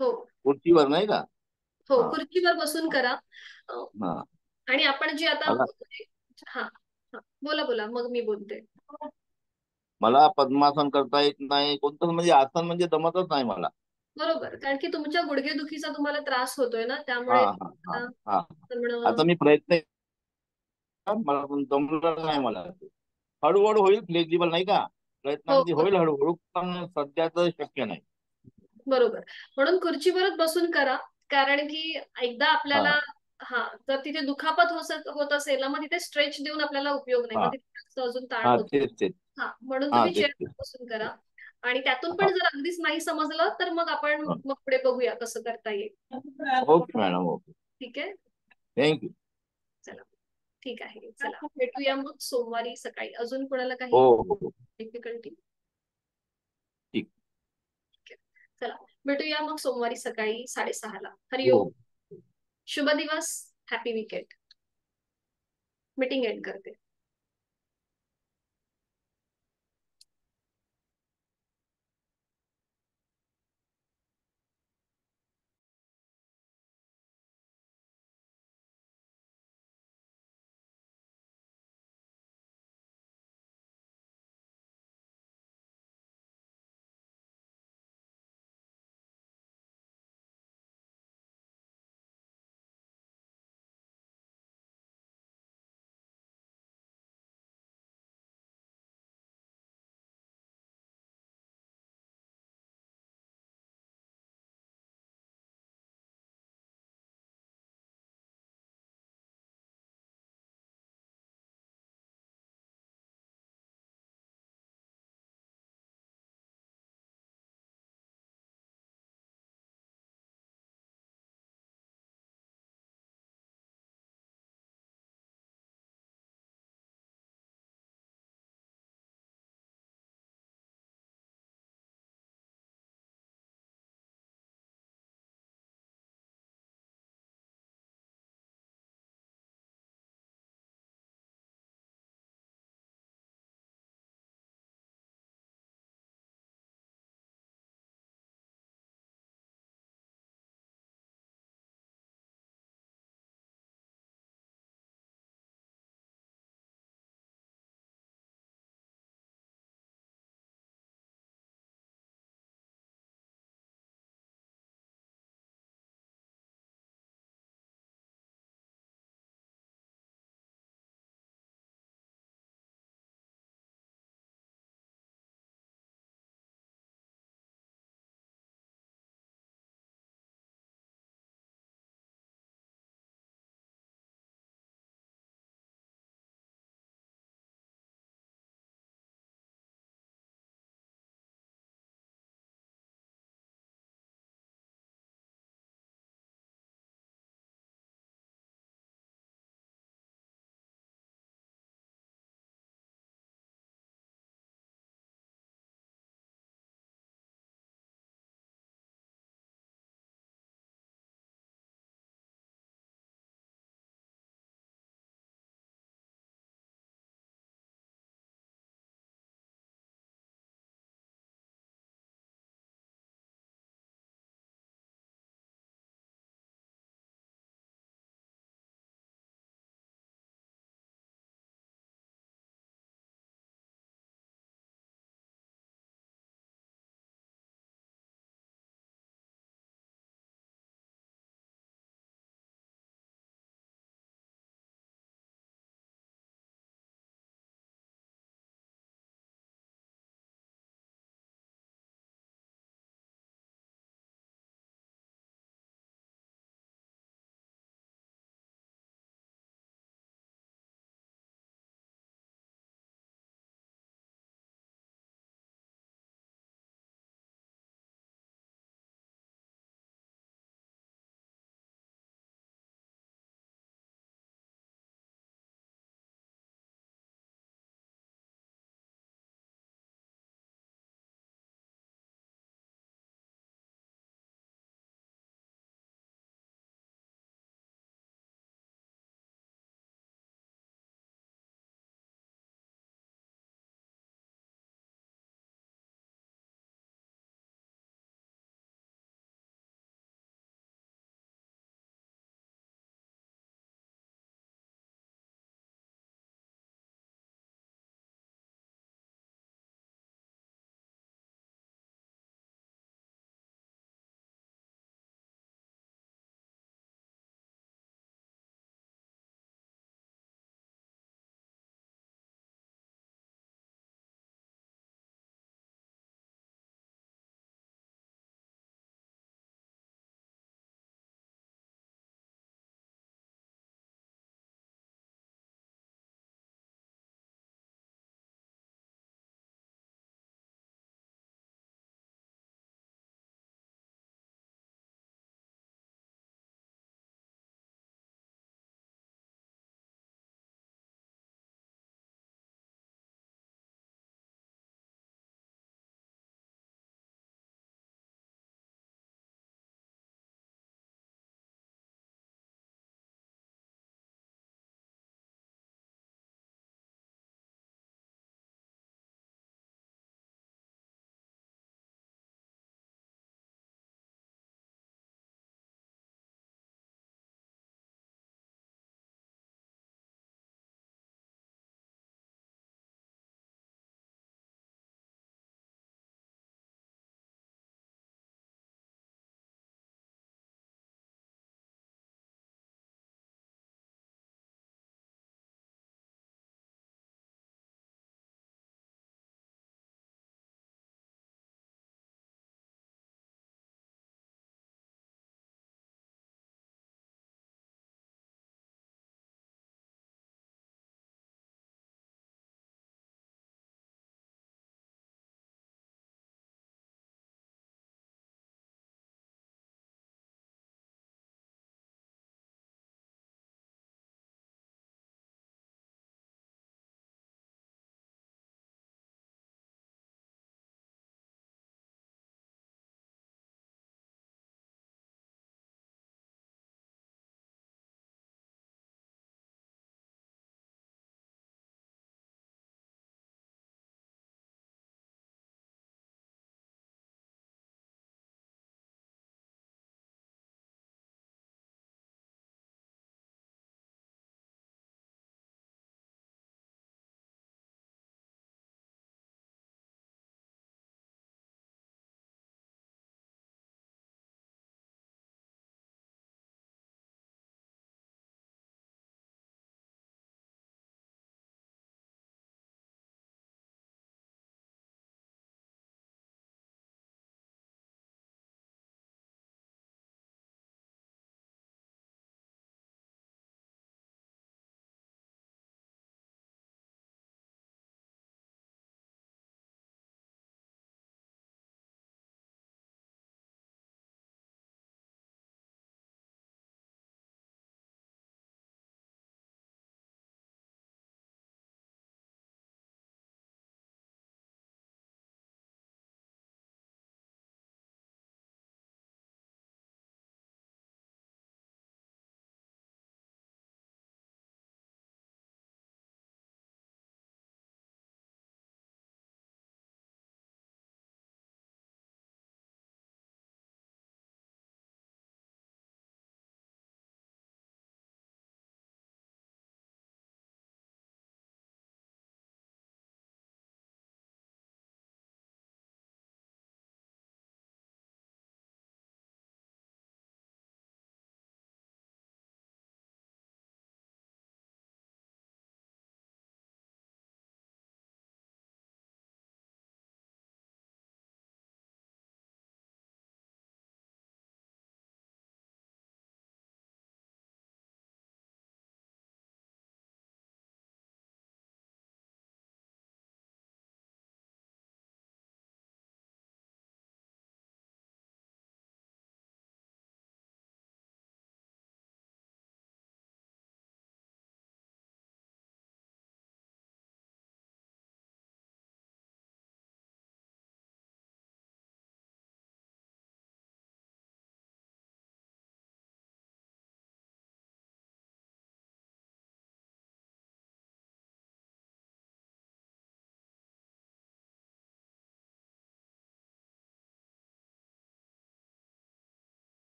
हो खुर्चीवर नाही का. हो, हा खुर्चीवर बसून करा. हा आणि आपण जे आता मला हा हा बोला बोला, मग मी बोलते. मला पद्मासन करता येत नाही. कोणतं म्हणजे आसन म्हणजे जमतच नाही मला. बरोबर, कारण की तुमच्या गुडघेदुखीचा तुम्हाला त्रास होतोय ना हा त्यामुळे हा हा आता हा जमणं. आता मी प्रयत्न मला पण जमलं नाही मला. हळूहळू होईल, फ्लेक्झिबल नाही का. हो प्रयत्नांती हो, होईल हळूहळू, पण सध्या तर शक्य नाही. बरोबर. म्हणून खुर्चीवरच बसून करा. कारण की एकदा हा आपल्याला हा जर तिथे दुखापत होत असेल ना मग तिथे स्ट्रेच देऊन आपल्याला उपयोग नाही. हा मग तिथे जास्त अजून ताण हा होतो. तेच तेच हा, म्हणून हा तुम्ही तेच चेअर तेच बसून करा. आणि त्यातून हा पण जर अगदीच नाही समजलं तर मग आपण हा. मग पुढे बघूया कसं करता येईल. Okay madam, okay. ठीक आहे. थँक्यू. चला, ठीक आहे. चला, भेटूया मग सोमवारी सकाळी. अजून कोणाला हो काही हो हो. डिफिकल्टी? ठीक. चला, भेटूया मग सोमवारी सकाळी 6:30 ला. हो. हरिओम. शुभ दिवस. Happy weekend. मीटिंग एंड करते.